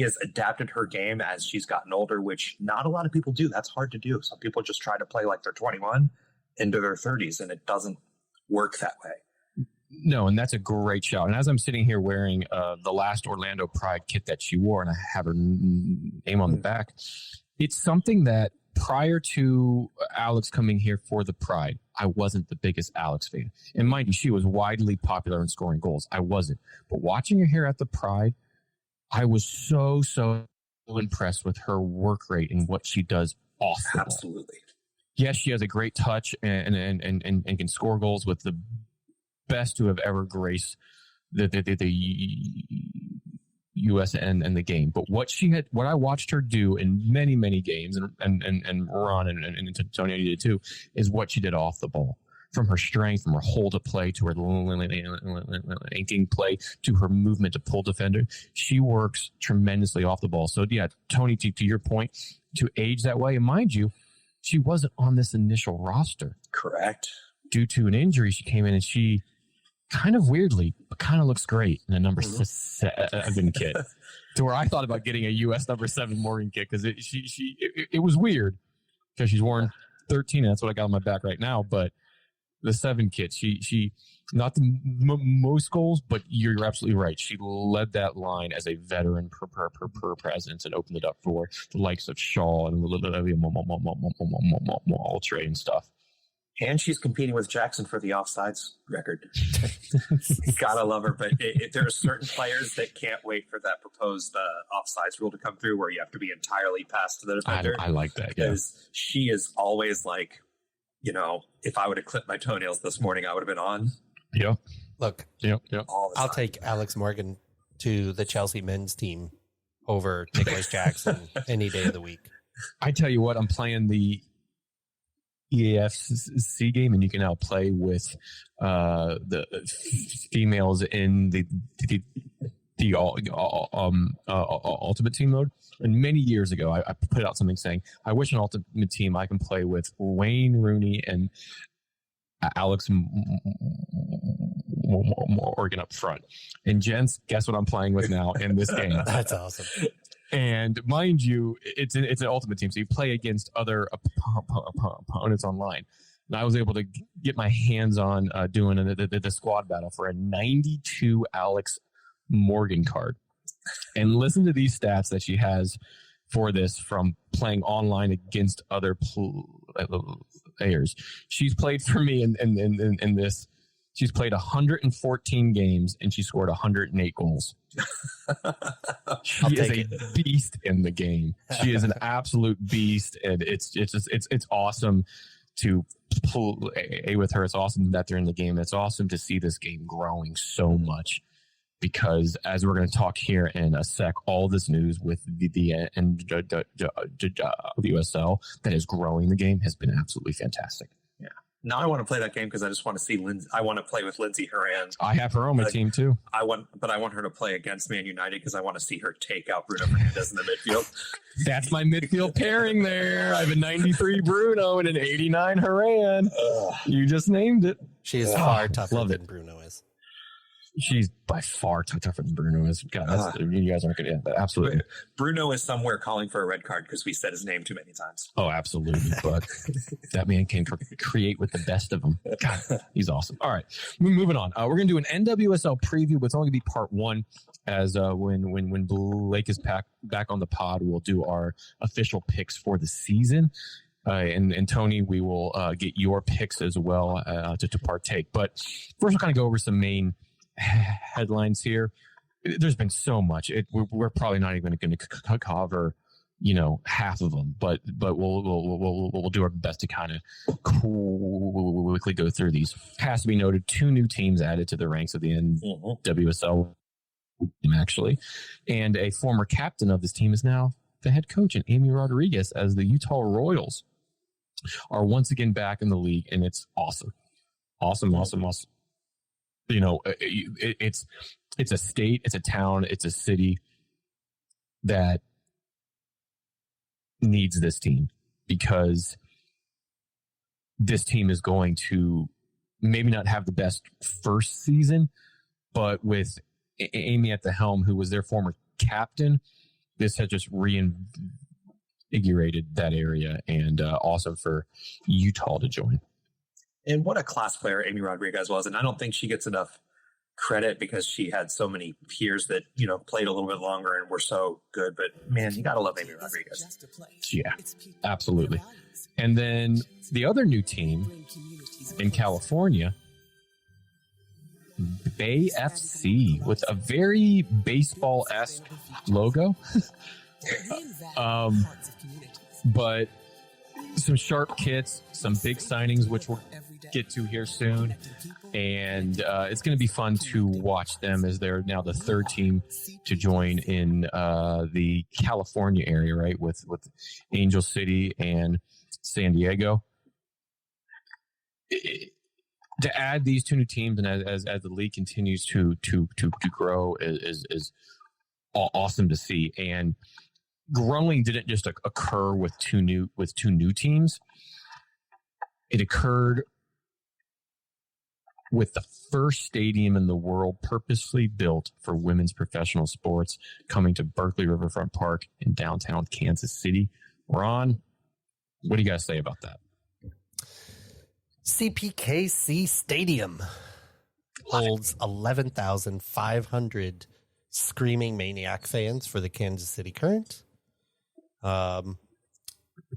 has adapted her game as she's gotten older, which not a lot of people do. That's hard to do. Some people just try to play like they're 21 into their 30s, and it doesn't work that way. No, and that's a great shout. And as I'm sitting here wearing the last Orlando Pride kit that she wore, and I have her name on the back, it's something that prior to Alex coming here for the Pride, I wasn't the biggest Alex fan. And mind you, she was widely popular in scoring goals. I wasn't. But watching her here at the Pride, I was so impressed with her work rate and what she does off the ball. Absolutely. Yes, she has a great touch and can score goals with the best who have ever graced the U.S. and the game. But what I watched her do in many games, and Ron and Tony did too, is what she did off the ball. From her strength, from her hold of play to her linking play to her movement to pull defender, she works tremendously off the ball. So yeah, Tony, to your point, to age that way, and mind you, she wasn't on this initial roster. Correct. Due to an injury, she came in and she kind of weirdly, but kind of looks great in a number 7 kit. To where I thought about getting a U.S. number 7 Morgan kit because it was weird because she's worn 13 and that's what I got on my back right now. But the 7 kit, she not the most goals, but you're absolutely right. She led that line as a veteran per presence and opened it up for the likes of Shaw and Ultra and stuff. And she's competing with Jackson for the offsides record. Gotta love her. But there are certain players that can't wait for that proposed offsides rule to come through where you have to be entirely past to the defender. I like that. Because she is always if I would have clipped my toenails this morning, I would have been on. Yep. Look, I'll take Alex Morgan to the Chelsea men's team over Nicholas Jackson any day of the week. I tell you what, I'm playing the EAFC game, and you can now play with the females in the ultimate team mode. And many years ago, I put out something saying, I wish an ultimate team I can play with Wayne Rooney and Alex Morgan up front. And gents, guess what I'm playing with now in this game? That's awesome. And mind you, it's an ultimate team, so you play against other opponents online. And I was able to get my hands on doing the squad battle for a 92 Alex Morgan card. And listen to these stats that she has for this from playing online against other players. She's played for me in this. She's played 114 games and she scored 108 goals. She is a beast in the game. She is an absolute beast, and it's awesome to play with her. It's awesome that they're in the game. It's awesome to see this game growing so much. Because as we're going to talk here in a sec, all this news with the NWSL that is growing the game has been absolutely fantastic. Yeah. Now I want to play that game because I just want to see Lindsay. I want to play with Lindsay Horan. I have her on my team too. I want her to play against Man United because I want to see her take out Bruno Fernandes in the midfield. That's my midfield pairing there. I have a 93 Bruno and an 89 Horan. You just named it. She is far tougher than Bruno is. She's by far tougher than Bruno is. God, you guys aren't going to. Absolutely. Bruno is somewhere calling for a red card because we said his name too many times. Oh, absolutely. But that man can create with the best of them. God, he's awesome. All right. Moving on. We're going to do an NWSL preview, but it's only going to be part one. As when Blake is back on the pod, we'll do our official picks for the season. And Tony, we will get your picks as well to partake. But first, we'll kind of go over some main headlines here. There's been so much. We're probably not even going to cover, half of them. But we'll do our best to kind of quickly go through these. Has to be noted, 2 new teams added to the ranks of the NWSL, actually, and a former captain of this team is now the head coach, and Amy Rodriguez, as the Utah Royals are once again back in the league, and it's awesome. It's a state, it's a town, it's a city that needs this team, because this team is going to maybe not have the best first season, but with Amy at the helm, who was their former captain, this has just reinvigorated that area, and awesome for Utah to join. And what a class player Amy Rodriguez was. And I don't think she gets enough credit because she had so many peers that, played a little bit longer and were so good. But, man, you got to love Amy Rodriguez. Yeah, absolutely. And then the other new team in California, Bay FC, with a very baseball-esque logo. But some sharp kits, some big signings, which we'll get to here soon. And it's going to be fun to watch them, as they're now the third team to join in the California area, right? With Angel City and San Diego. To add these 2 new teams, and as the league continues to grow, is awesome to see. And growing didn't just occur with two new teams. It occurred with the first stadium in the world purposely built for women's professional sports coming to Berkeley Riverfront Park in downtown Kansas City. Ron, what do you guys say about that? CPKC Stadium holds 11,500 screaming maniac fans for the Kansas City Current.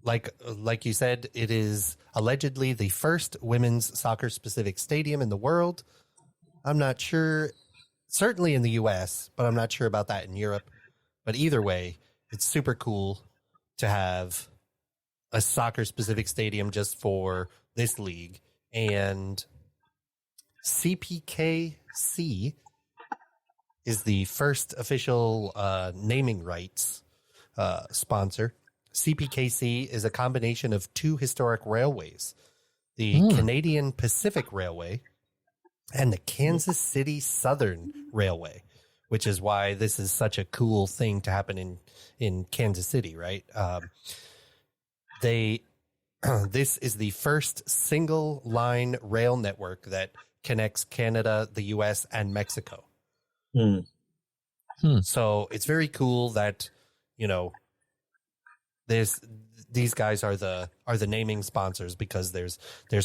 Like you said, it is allegedly the first women's soccer specific stadium in the world. I'm not sure, certainly in the US, but I'm not sure about that in Europe. But either way, it's super cool to have a soccer specific stadium just for this league. And CPKC is the first official naming rights sponsor. CPKC is a combination of 2 historic railways, the Canadian Pacific Railway and the Kansas City Southern Railway, which is why this is such a cool thing to happen in Kansas City, right? This is the first single line rail network that connects Canada, the US, and Mexico. So it's very cool that, these guys are the naming sponsors, because there's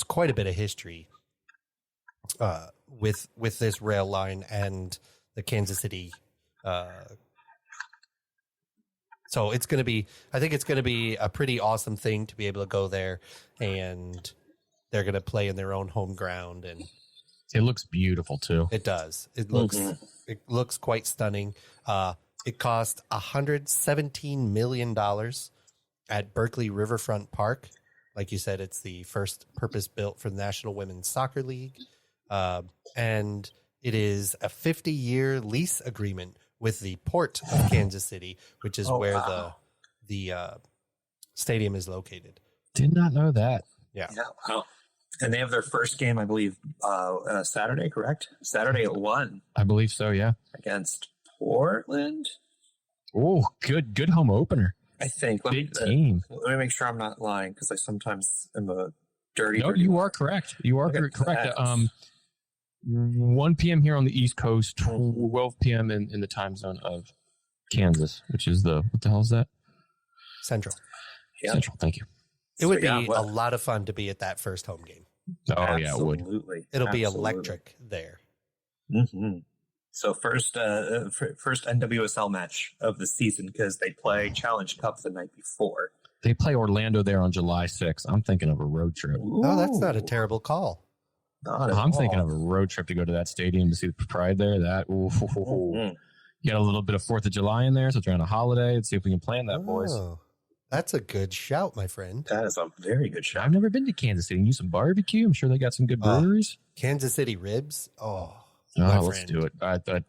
quite a bit of history with this rail line and the Kansas City. So I think it's going to be a pretty awesome thing to be able to go there, and they're going to play in their own home ground, and it looks beautiful too. It does. It looks quite stunning. It cost $117 million at Berkeley Riverfront Park. Like you said, it's the first purpose-built for the National Women's Soccer League. And it is a 50-year lease agreement with the Port of Kansas City, which is where the stadium is located. Did not know that. Yeah. Wow. And they have their first game, I believe, Saturday, correct? Saturday at 1. I believe so, yeah. Against Portland? Oh, good home opener. I think. Big team. Let me make sure I'm not lying, because I sometimes am a dirty. No, you are correct. You are correct. 1 p.m. here on the East Coast, 12 p.m. in the time zone of Kansas, which is what the hell is that? Central. Yeah. Central, thank you. It would be a lot of fun to be at that first home game. Oh, yeah, it would. It'll be electric there. Mm-hmm. So first NWSL match of the season, because they play Challenge Cup the night before. They play Orlando there on July 6th. I'm thinking of a road trip. Oh, that's not a terrible call. I'm thinking of a road trip to go to that stadium to see the Pride there. You got a little bit of 4th of July in there, so it's around a holiday. Let's see if we can plan that, boys. That's a good shout, my friend. That is a very good shout. I've never been to Kansas City. You some barbecue? I'm sure they got some good breweries. Kansas City ribs? Let's do it.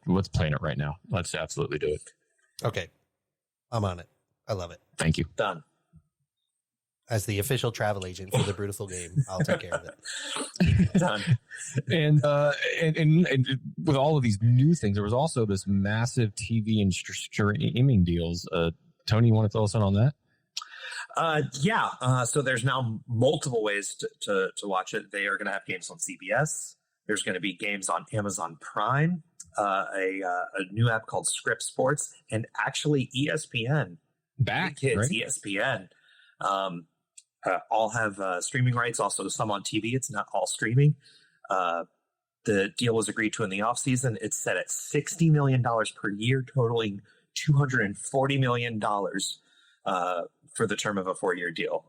Let's plan it right now. Let's absolutely do it. Okay. I'm on it. I love it. Thank you. Done. As the official travel agent for the Brutal Game, I'll take care of it. Done. And with all of these new things, there was also this massive TV and streaming deals. Tony, you want to fill us in on that? So there's now multiple ways to watch it. They are going to have games on CBS. There's going to be games on Amazon Prime, a new app called Script Sports, and actually ESPN. Back, kids, right? ESPN. All have streaming rights, also some on TV. It's not all streaming. The deal was agreed to in the offseason. It's set at $60 million per year, totaling $240 million for the term of a 4-year deal.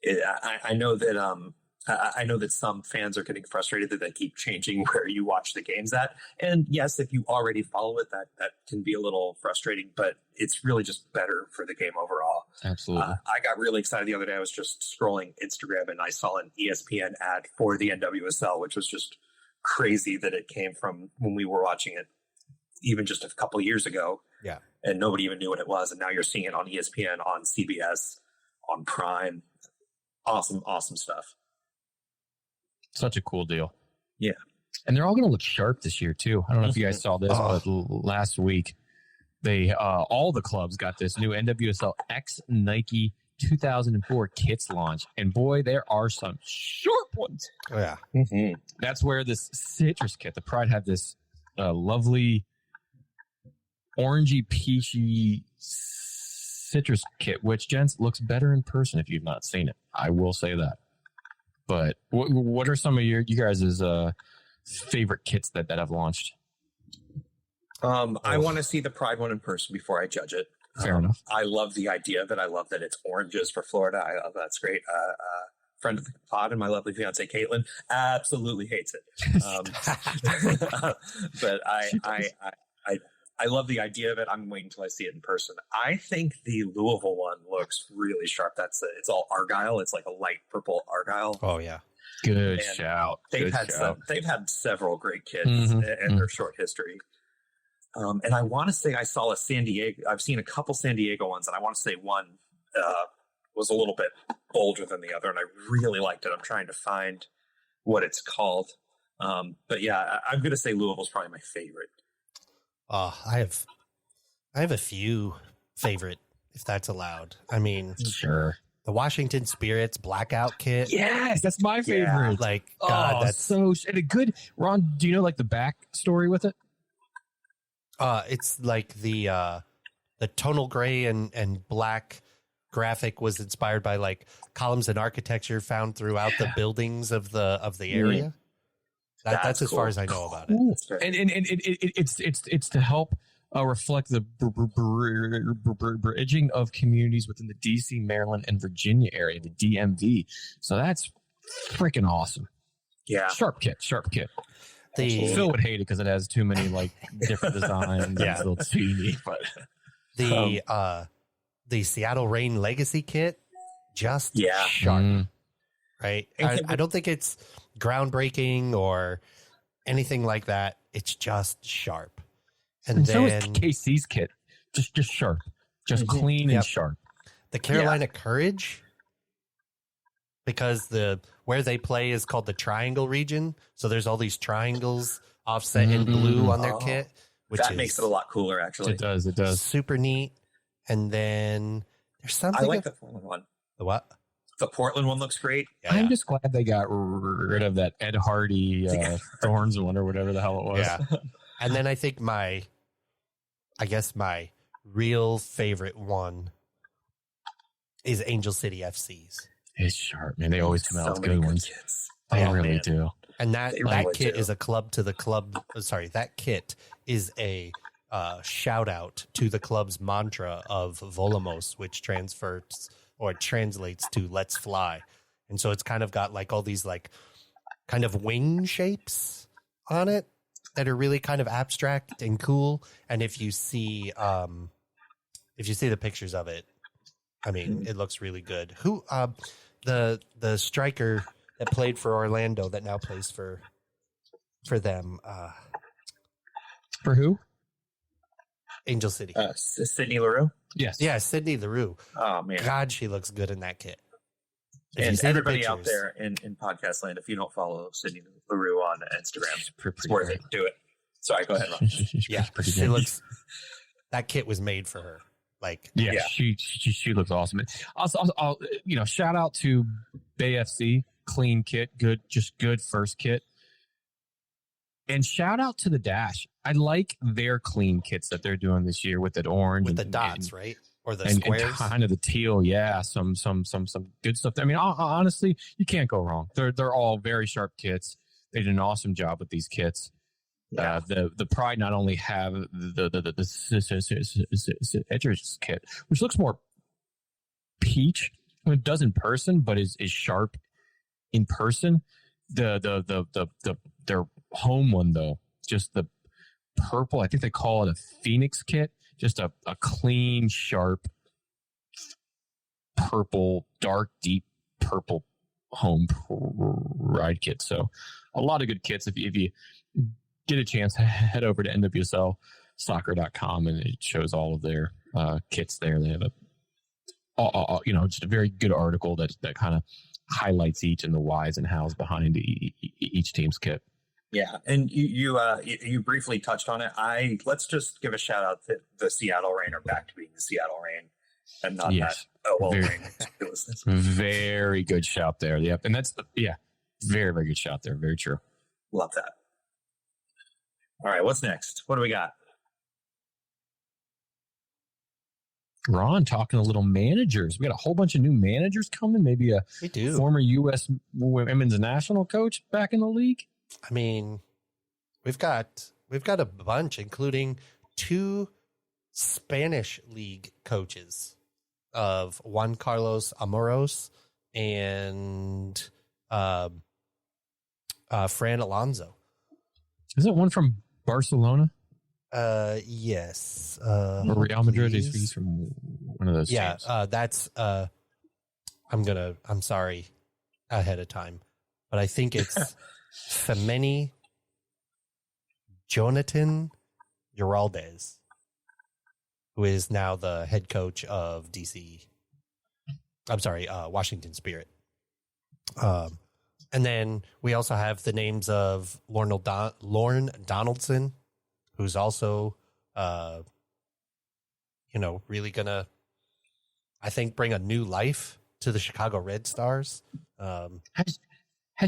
I know that some fans are getting frustrated that they keep changing where you watch the games at. And yes, if you already follow it, that can be a little frustrating, but it's really just better for the game overall. Absolutely. I got really excited the other day. I was just scrolling Instagram and I saw an ESPN ad for the NWSL, which was just crazy that it came from when we were watching it even just a couple years ago. Yeah. And nobody even knew what it was. And now you're seeing it on ESPN, on CBS, on Prime. Awesome stuff. Such a cool deal. Yeah. And they're all going to look sharp this year, too. I don't know if you guys saw this, but last week, they all the clubs got this new NWSL X Nike 2004 kits launch. And boy, there are some sharp ones. Oh, yeah. Mm-hmm. That's where this citrus kit, the Pride had this lovely orangey peachy citrus kit, which, gents, looks better in person if you've not seen it. I will say that. But what are some of you guys' favorite kits that have launched? I want to see the Pride one in person before I judge it. Fair enough. I love the idea of it. I love that it's oranges for Florida. I love that's great. Friend of the pod and my lovely fiance Caitlin absolutely hates it. But I love the idea of it. I'm waiting until I see it in person. I think the Louisville one looks really sharp. It's all argyle. It's like a light purple argyle. Oh yeah, good shout. They've had several great kits in their short history. And I want to say I saw a San Diego. I've seen a couple San Diego ones, and I want to say one was a little bit bolder than the other, and I really liked it. I'm trying to find what it's called. But yeah, I'm going to say Louisville's probably my favorite. I have a few favorite, if that's allowed. I mean, sure. The Washington Spirits blackout kit. Yes, that's my favorite. Yeah, like, God, that's so and a good. Ron, do you know like the back story with it? It's like the tonal gray and black graphic was inspired by like columns and architecture found throughout the buildings of the area. That's as far as I know about it. And it's to help reflect the bridging of communities within the DC, Maryland, and Virginia area, the DMV. So that's freaking awesome. Yeah, sharp kit. Phil would hate it because it has too many like different designs. Yeah, it's a little teeny, but the Seattle Reign Legacy kit, just sharp, right? I don't think it's groundbreaking or anything like that. It's just sharp. And then so is KC's kit, just sharp, just clean and sharp. The Carolina Courage, because the where they play is called the Triangle region. So there's all these triangles offset in blue on their kit, which that makes it a lot cooler. Actually, It does. super neat. And then there's something. I like the Portland one. The what? The Portland one looks great. Yeah, I'm just glad they got rid of that Ed Hardy Thorns one or whatever the hell it was. Yeah. And then I think my real favorite one is Angel City FC's. It's sharp, man. They always come out with good ones. Kits. They Oh, really man. do. And that really kit do. is a club to the club. Sorry, that kit is a shout out to the club's mantra of Volamos, which transfers or translates to "Let's fly." And so it's kind of got like all these like kind of wing shapes on it that are really kind of abstract and cool. And if you see the pictures of it, I mean, it looks really good. Who the striker that played for Orlando that now plays for them, For who? Angel City. Sydney LaRue. Yes. Yeah, Sydney LaRue. Oh man. God, she looks good in that kit. If you And see the everybody out pictures- there in podcast land, if you don't follow Sydney LaRue on Instagram, Pretty it's worth it. Do it. Sorry, go ahead, Ron. Yeah, pretty she good. looks. That kit was made for her. Like, Yeah, Yeah. she looks awesome. I'll shout out to Bay FC, clean kit, good first kit, and shout out to the Dash. I like their clean kits that they're doing this year with that orange with the and- dots, right? Or the and squares. kind of the teal. Yeah, some good stuff. I mean, honestly, you can't go wrong. They're all very sharp kits. They did an awesome job with these kits. Yeah. The Pride not only have the Edgers kit, which looks more peach when it does in person, but is sharp in person. Their home one though, just the purple. I think they call it a Phoenix kit. Just a clean, sharp purple, dark, deep purple home Pride kit. So a lot of good kits. If you get a chance, head over to NWSLsoccer.com and it shows all of their kits there. They have just a very good article that kind of highlights each and the whys and hows behind each team's kit. Yeah, and you briefly touched on it. Let's just give a shout out that the Seattle Rain are back to being the Seattle Rain and not Yes. that OL Very- Rain ridiculousness. Very good shout there. Yep. And that's, very, very good shout there. Very true. Love that. All right, what's next? What do we got? Ron talking a little managers. We got a whole bunch of new managers coming. Maybe a We do. former U.S. women's national coach back in the league. I mean, we've got a bunch, including 2 Spanish league coaches of Juan Carlos Amoros and Fran Alonso. Isn't one from Barcelona Yes. or Real Madrid? please. He's from one of those Yeah, teams. that's I'm sorry ahead of time, but I think it's Femeni Jonathan Uraldes, who is now the head coach of Washington Spirit. And then we also have the names of Lorne Donaldson, who's also, really gonna, I think, bring a new life to the Chicago Red Stars. Has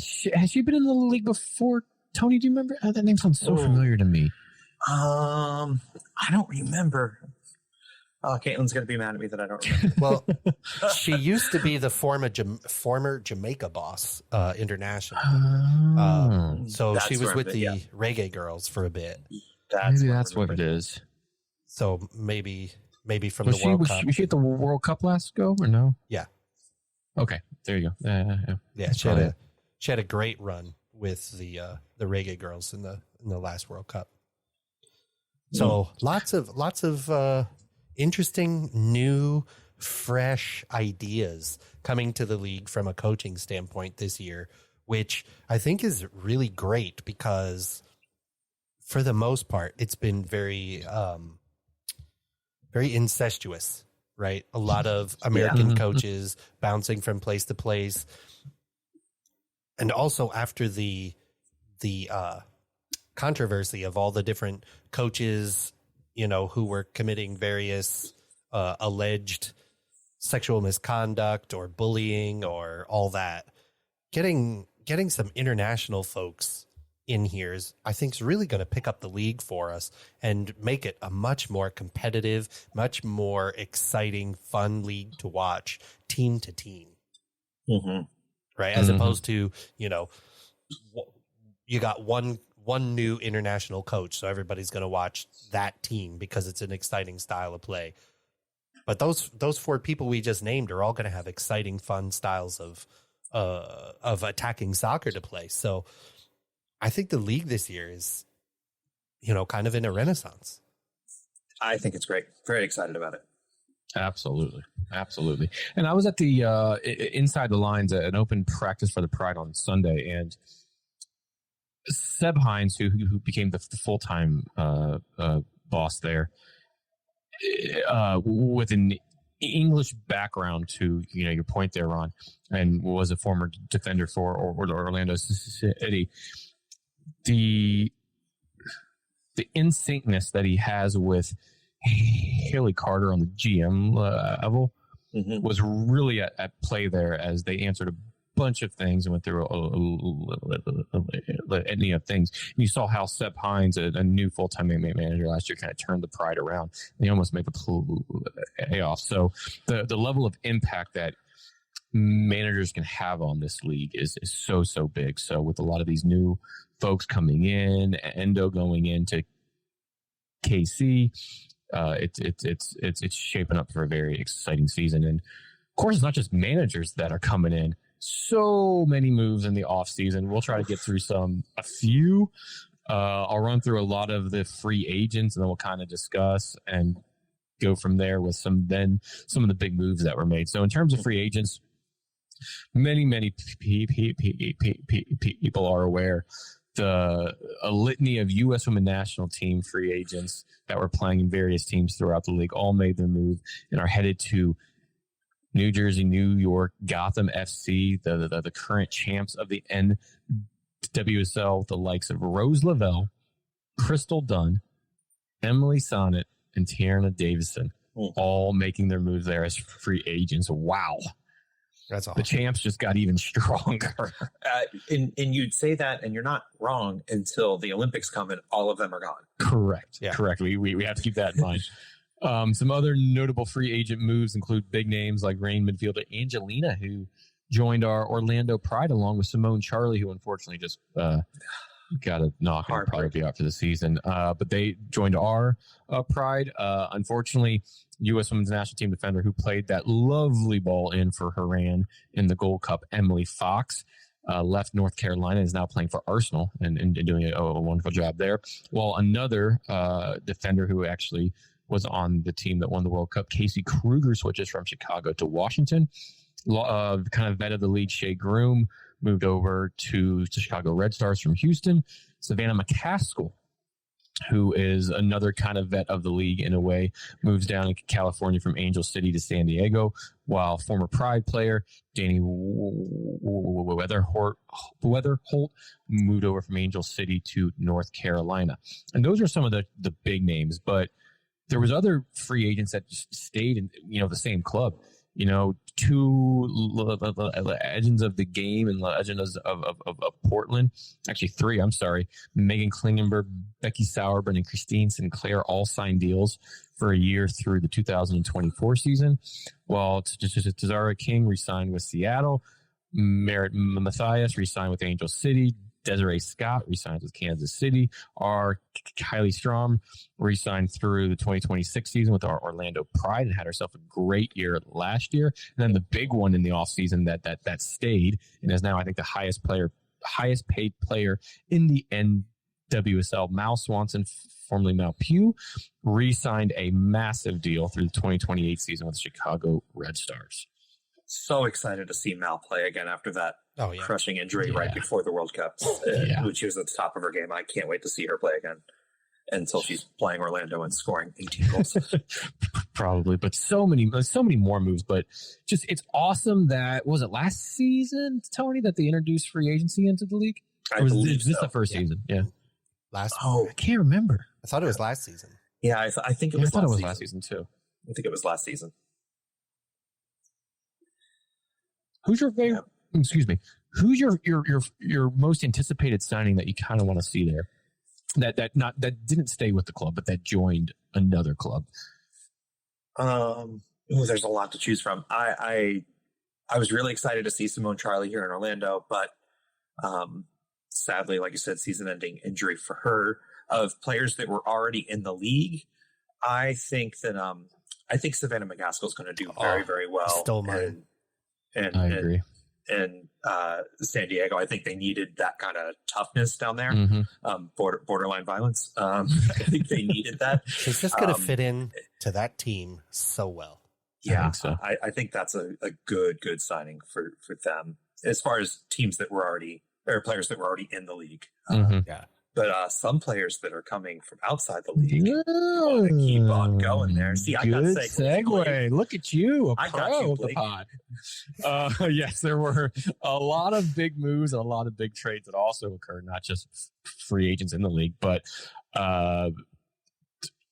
she been in the league before? Tony, do you remember? That name sounds so familiar to me. I don't remember. Oh, Caitlin's going to be mad at me that I don't remember. Well, she used to be the former Jamaica boss international. So That's she was where with I've the been, yeah. Reggae Girls for a bit. Maybe where that's I what remember. it is. So maybe from Was the World Cup. she at the World Cup last go or no? Yeah. Okay, there you go. Yeah. Yeah, she had a great run with the Reggae Girls in the last World Cup. So lots of interesting, new, fresh ideas coming to the league from a coaching standpoint this year, which I think is really great because for the most part, it's been very, very incestuous, right? A lot of American coaches bouncing from place to place. And also after the controversy of all the different coaches, who were committing various alleged sexual misconduct or bullying or all that, getting some international folks in here I think is really going to pick up the league for us and make it a much more competitive, much more exciting, fun league to watch team to team. Mm-hmm. Right. As opposed to, you got one new international coach. So everybody's going to watch that team because it's an exciting style of play. But those 4 people we just named are all going to have exciting, fun styles of attacking soccer to play. So I think the league this year is, kind of in a renaissance. I think it's great. Very excited about it. Absolutely. And I was at the Inside the Lines, an open practice for the Pride on Sunday, and Seb Hines, who became the full-time boss there, with an English background to your point there, Ron, and was a former defender for Orlando City. The in-syncness that he has with Haley Carter on the GM level was really at play there, as they answered a bunch of things and went through a litany of things. And you saw how Seb Hines, a new full-time manager last year, kind of turned the Pride around. And he almost made the playoff. So the level of impact that managers can have on this league is so big. So with a lot of these new folks coming in, Endo going into KC, it's shaping up for a very exciting season. And of course, it's not just managers that are coming in. So many moves in the off season. We'll try to get through a few. I'll run through a lot of the free agents, and then we'll kind of discuss and go from there with some of the big moves that were made. So in terms of free agents, many people are aware a litany of U.S. women national team free agents that were playing in various teams throughout the league all made their move and are headed to New Jersey, New York, Gotham FC, the current champs of the NWSL, the likes of Rose Lavelle, Crystal Dunn, Emily Sonnet, and Tierna Davison, all making their moves there as free agents. Wow. That's awesome. The champs just got even stronger. And you'd say that, and you're not wrong, until the Olympics come and all of them are gone. Correct. Yeah. Correct. We have to keep that in mind. Some other notable free agent moves include big names like reigning midfielder Angelina, who joined our Orlando Pride along with Simone Charlie, who unfortunately just got a knock and will probably be out for the season. But they joined our Pride. Unfortunately, U.S. Women's National Team defender who played that lovely ball in for Haran in the Gold Cup, Emily Fox, left North Carolina, is now playing for Arsenal and doing a wonderful job there. While another defender who actually was on the team that won the World Cup, Casey Kruger, switches from Chicago to Washington. Kind of vet of the league, Shea Groom, moved over to Chicago Red Stars from Houston. Savannah McCaskill, who is another kind of vet of the league in a way, moves down in California from Angel City to San Diego, while former Pride player Danny Weatherholt moved over from Angel City to North Carolina. And those are some of the big names, but there was other free agents that just stayed in, the same club. Two legends of the game and legends of Portland, actually 3, I'm sorry, Megan Klingenberg, Becky Sauerbrunn, and Christine Sinclair all signed deals for a year through the 2024 season, while Tazara King re-signed with Seattle, Merritt Mathias re-signed with Angel City, Desiree Scott re-signed with Kansas City. Our Kylie Strom re-signed through the 2026 season with our Orlando Pride and had herself a great year last year. And then the big one in the offseason that stayed and is now, I think, the highest paid player in the NWSL, Mal Swanson, formerly Mal Pugh, re-signed a massive deal through the 2028 season with the Chicago Red Stars. So excited to see Mal play again after that crushing injury right before the World Cup, when she was at the top of her game. I can't wait to see her play again. until she's playing Orlando and scoring 18 goals. Probably, but so many more moves. But just it's awesome that was it last season, Tony, that they introduced free agency into the league? Or was this the first season? Yeah. I can't remember. I thought it was last season. Yeah, I think it was. I thought it was last last season too. I think it was last season. Who's your favorite? Yeah. Excuse me. Who's your most anticipated signing that you kind of want to see there? That didn't stay with the club, but that joined another club. There's a lot to choose from. I was really excited to see Simone Charlie here in Orlando, but sadly, like you said, season-ending injury for her. Of players that were already in the league, I think Savannah McCaskill is going to do very, very well. Stole mine. And I agree. And San Diego, I think they needed that kind of toughness down there, borderline violence. I think they needed that. She's just going to fit in to that team so well. Yeah, I think that's a good signing for them as far as teams that were already or players that were already in the league. Yeah. But some players that are coming from outside the league want to keep on going there. See, I got segue. Look at you, a pro of the pod. Yes, there were a lot of big moves and a lot of big trades that also occurred, not just free agents in the league, but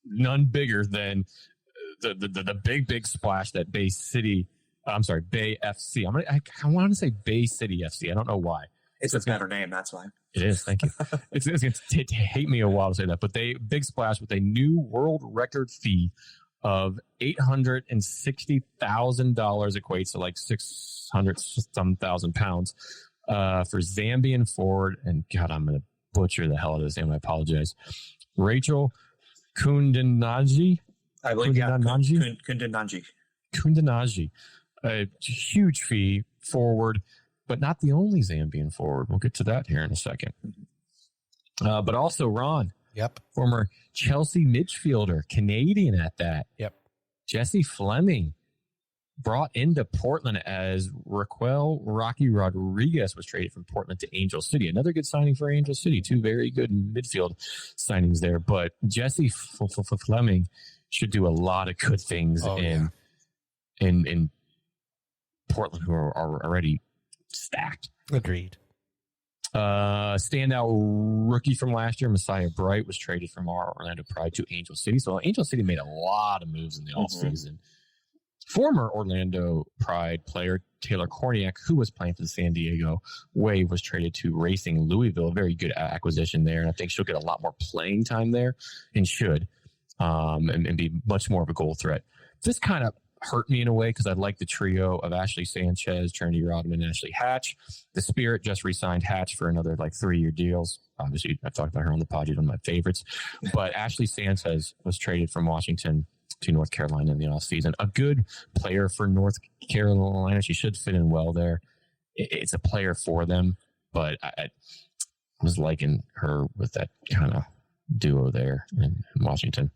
none bigger than the big splash that Bay FC. I want to say Bay City FC. I don't know why. It's a better name, that's why. It is, thank you. It's going to take me a while to say that, but big splash with a new world record fee of $860,000 equates to like 600-some thousand pounds for Zambian forward, and God, I'm going to butcher the hell out of this name. I apologize. Rachel Kundanaji. I believe, Kundanaji. A huge fee forward, but not the only Zambian forward. We'll get to that here in a second. But also Ron. Yep. Former Chelsea midfielder, Canadian at that. Yep. Jesse Fleming brought into Portland as Raquel Rocky Rodriguez was traded from Portland to Angel City. Another good signing for Angel City. Two very good midfield signings there. But Jesse Fleming should do a lot of good things in Portland, who are already stacked. Agreed. Standout rookie from last year, Messiah Bright, was traded from our Orlando Pride to Angel City. So Angel City made a lot of moves in the offseason. Former Orlando Pride player Taylor Korniak, who was playing for the San Diego Wave, was traded to Racing Louisville. A very good acquisition there, and I think she'll get a lot more playing time there, and should, and be much more of a goal threat. This kind of hurt me in a way because I like the trio of Ashley Sanchez, Trinity Rodman, and Ashley Hatch. The Spirit just re-signed Hatch for another 3-year deals. Obviously, I've talked about her on the pod. She's one of my favorites. But Ashley Sanchez was traded from Washington to North Carolina in the offseason. A good player for North Carolina. She should fit in well there. It's a player for them, but I was liking her with that kind of duo there in Washington.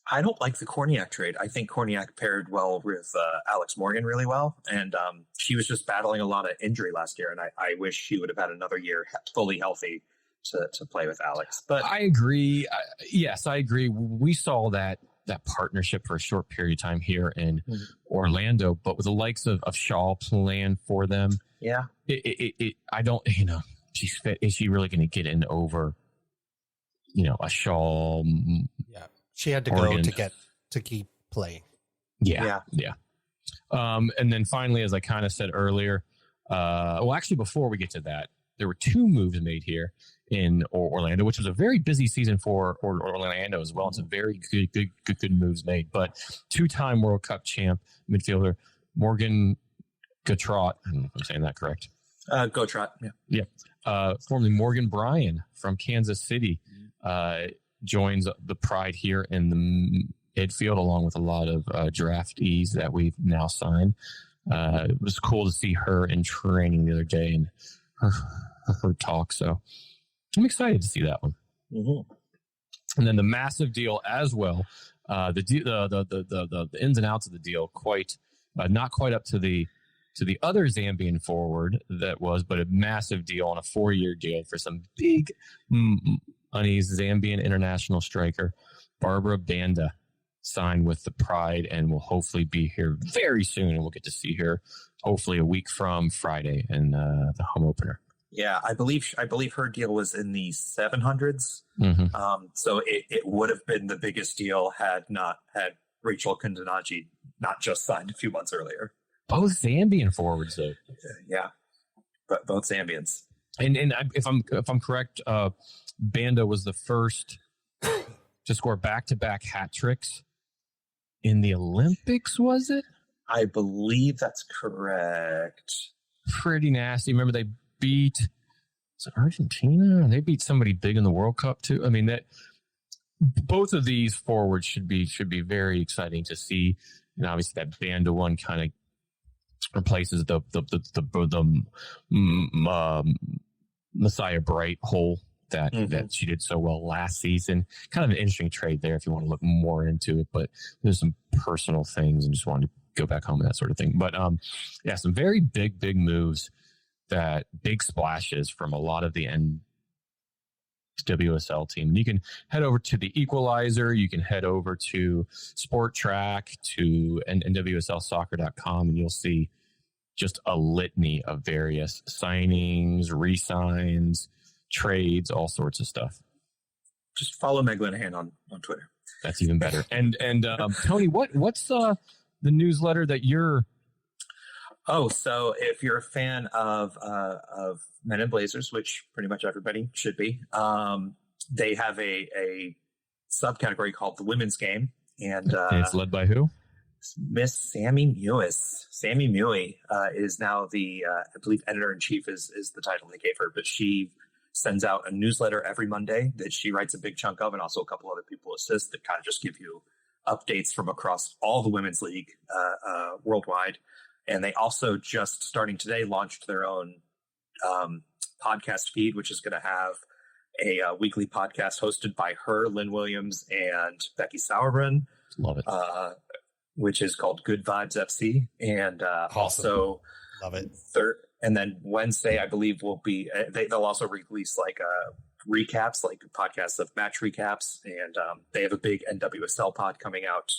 I don't like the Korniak trade. I think Korniak paired well with Alex Morgan really well. And she was just battling a lot of injury last year. And I wish she would have had another year fully healthy to play with Alex. But I agree. Yes, I agree. We saw that partnership for a short period of time here in Orlando, but with the likes of Shaw playing for them. Yeah. I don't, she's fit. Is she really going to get in over, a Shaw? Yeah. She had to go to keep playing. Yeah. And then finally, as I kind of said earlier, actually, before we get to that, there were two moves made here in Orlando, which was a very busy season for Orlando as well. It's a very good moves made. But two-time World Cup champ midfielder Morgan Gautrat, I don't know if I'm saying that correct. Gautrat, yeah. Yeah. Formerly Morgan Bryan from Kansas City. Joins the Pride here in the midfield, along with a lot of draftees that we've now signed. It was cool to see her in training the other day and her talk. So I'm excited to see that one. And then the massive deal as well. The ins and outs of the deal not quite up to the other Zambian forward that was, but a massive deal on a 4-year deal for some big Honey's Zambian international striker, Barbara Banda, signed with the Pride and will hopefully be here very soon. And we'll get to see her hopefully a week from Friday in the home opener. Yeah, I believe her deal was in the 700s. So it would have been the biggest deal had Rachel Kandanaji not just signed a few months earlier. Both Zambian forwards, though. Yeah, but both Zambians. And if I'm correct, Banda was the first to score back-to-back hat tricks in the Olympics. Was it? I believe that's correct. Pretty nasty. Remember they beat Argentina? They beat somebody big in the World Cup too. I mean, that both of these forwards should be very exciting to see. And obviously that Banda one kind of replaces the Messiah Bright hole that she did so well last season. Kind of an interesting trade there if you want to look more into it, but there's some personal things and just wanted to go back home and that sort of thing. But yeah, some very big moves, big splashes from a lot of the NWSL team. And you can head over to the Equalizer. You can head over to Sport Track, to NWSLsoccer.com, and you'll see just a litany of various signings, re-signs, trades, all sorts of stuff. Just follow Meg Linehan on Twitter. That's even better. And Tony, what's the newsletter that you're... Oh, so if you're a fan of Men in Blazers, which pretty much everybody should be, they have a subcategory called the Women's Game, and it's led by who? Miss Sammy Mewis. Sammy Mewey is now the I believe editor-in-chief is the title they gave her, but she sends out a newsletter every Monday that she writes a big chunk of, and also a couple other people assist that kind of just give you updates from across all the women's league worldwide. And they also just starting today launched their own podcast feed, which is going to have a weekly podcast hosted by her, Lynn Williams, and Becky Sauerbrunn. Love it. Which is called Good Vibes FC. And awesome. Also, love it. And then Wednesday, I believe, will be they'll also release like recaps, like podcasts of match recaps. And they have a big NWSL pod coming out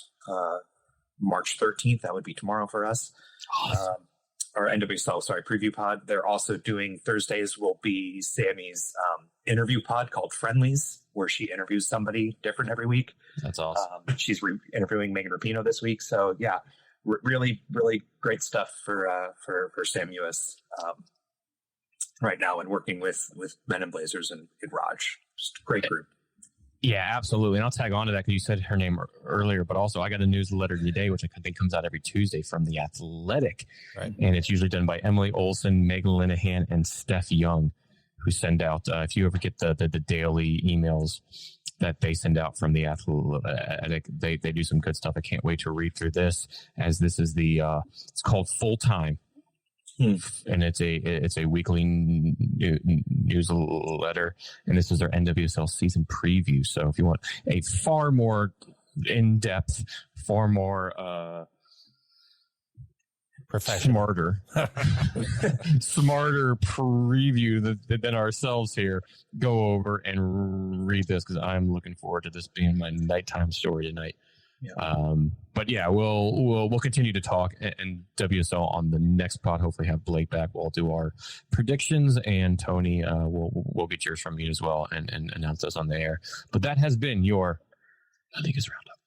March 13th. That would be tomorrow for us. Awesome. Or NWSL, preview pod. They're also doing Thursdays will be Sammy's interview pod called Friendlies, where she interviews somebody different every week. That's awesome. She's interviewing Megan Rapinoe this week. So yeah, really, really great stuff for Sam Mewis right now, and working with Men in Blazers and Raj. Just a great group. Yeah, absolutely. And I'll tag on to that because you said her name earlier, but also I got a newsletter today, which I think comes out every Tuesday from The Athletic. Right. And it's usually done by Emily Olson, Megan Linehan, and Steph Young, who send out, if you ever get the daily emails that they send out from The Athletic, they do some good stuff. I can't wait to read through this, as this is it's called Full Time. And it's a weekly newsletter, and this is their NWSL season preview. So if you want a far more in-depth, far more professional, smarter preview than ourselves here, go over and read this, because I'm looking forward to this being my nighttime story tonight. Yeah. But yeah, we'll continue to talk and WSL on the next pod. Hopefully have Blake back. We'll do our predictions, and Tony, we'll get yours from you as well and announce those on the air. But that has been your La Liga's Roundup.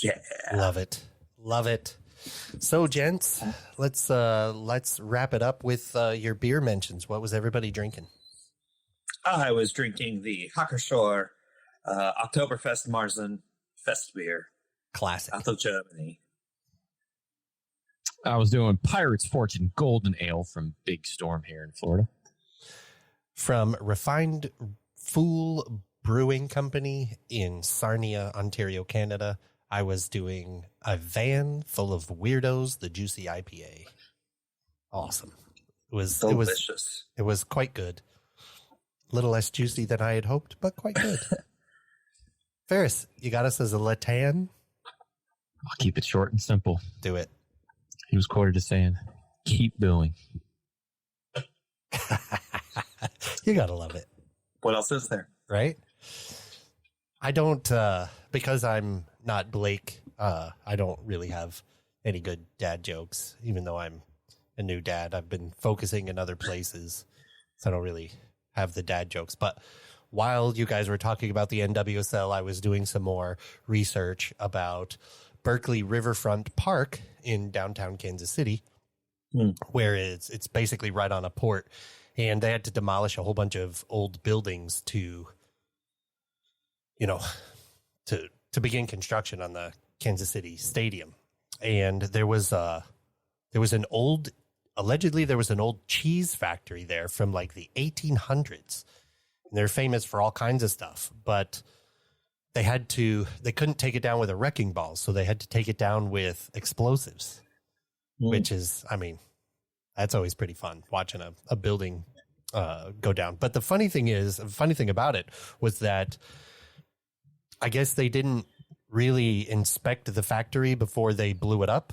Yeah. Love it. So, gents, let's wrap it up with your beer mentions. What was everybody drinking? I was drinking the Hackershore Oktoberfest Marzen Fest beer. Classic. Out of Germany. I was doing Pirate's Fortune Golden Ale from Big Storm here in Florida. From Refined Fool Brewing Company in Sarnia, Ontario, Canada, I was doing a van full of weirdos, the Juicy IPA. Awesome. It was delicious. It was quite good. A little less juicy than I had hoped, but quite good. Ferris, you got us as a Latan? I'll keep it short and simple. Do it. He was quoted as saying, "Keep billing." You gotta love it. What else is there? Right? I don't, because I'm not Blake, I don't really have any good dad jokes, even though I'm a new dad. I've been focusing in other places, so I don't really have the dad jokes. But while you guys were talking about the NWSL, I was doing some more research about Berkeley Riverfront Park in downtown Kansas City, where it's basically right on a port, and they had to demolish a whole bunch of old buildings to begin construction on the Kansas City Stadium. And there was an old cheese factory there from like the 1800s. And they're famous for all kinds of stuff, but they couldn't take it down with a wrecking ball, so they had to take it down with explosives, which is, I mean, that's always pretty fun watching a building go down. But the funny thing about it was that I guess they didn't really inspect the factory before they blew it up.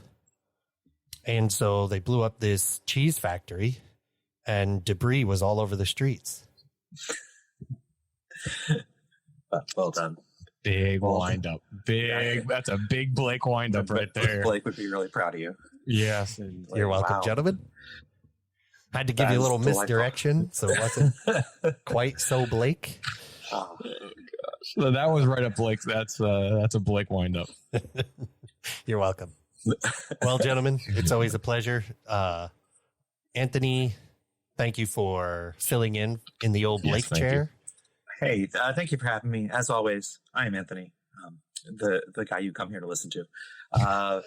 And so they blew up this cheese factory and debris was all over the streets. Well done. Big wind up. That's a big Blake wind up right there. Blake would be really proud of you. Yes. You're welcome, gentlemen. I had to give you a little misdirection, so it wasn't quite so Blake. Oh. So that was right up Blake. That's a Blake wind up. You're welcome. Well, gentlemen, it's always a pleasure. Anthony, thank you for filling in the old Blake chair. Hey, thank you for having me. As always, I am Anthony, the guy you come here to listen to.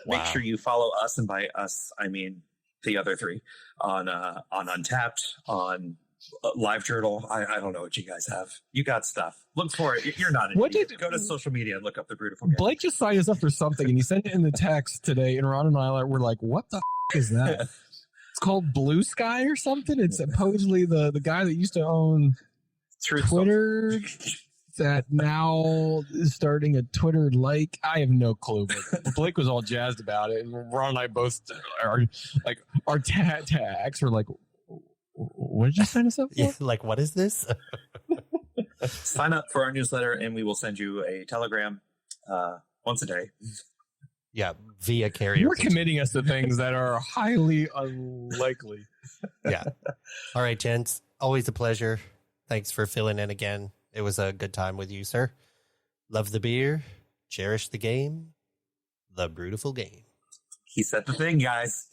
Make sure you follow us, and by us, I mean the other three, on Untapped, on LiveJournal. I don't know what you guys have. You got stuff. Look for it. You're not. Go to social media and look up the Beautiful Game. Blake just signed us up for something, and he sent it in the text today. And Ron and I were like, "What the is that?" It's called Blue Sky or something. It's supposedly the guy that used to own Twitter that now is starting a Twitter like. I have no clue, but Blake was all jazzed about it, and Ron and I both are like, our tags were like, "What did you sign us up for?" Yeah, like, what is this? Sign up for our newsletter, and we will send you a telegram once a day. Yeah, via carrier. You're committing us to things that are highly unlikely. Yeah. All right, gents. Always a pleasure. Thanks for filling in again. It was a good time with you, sir. Love the beer. Cherish the game. The Beautiful Game. He said the thing, guys.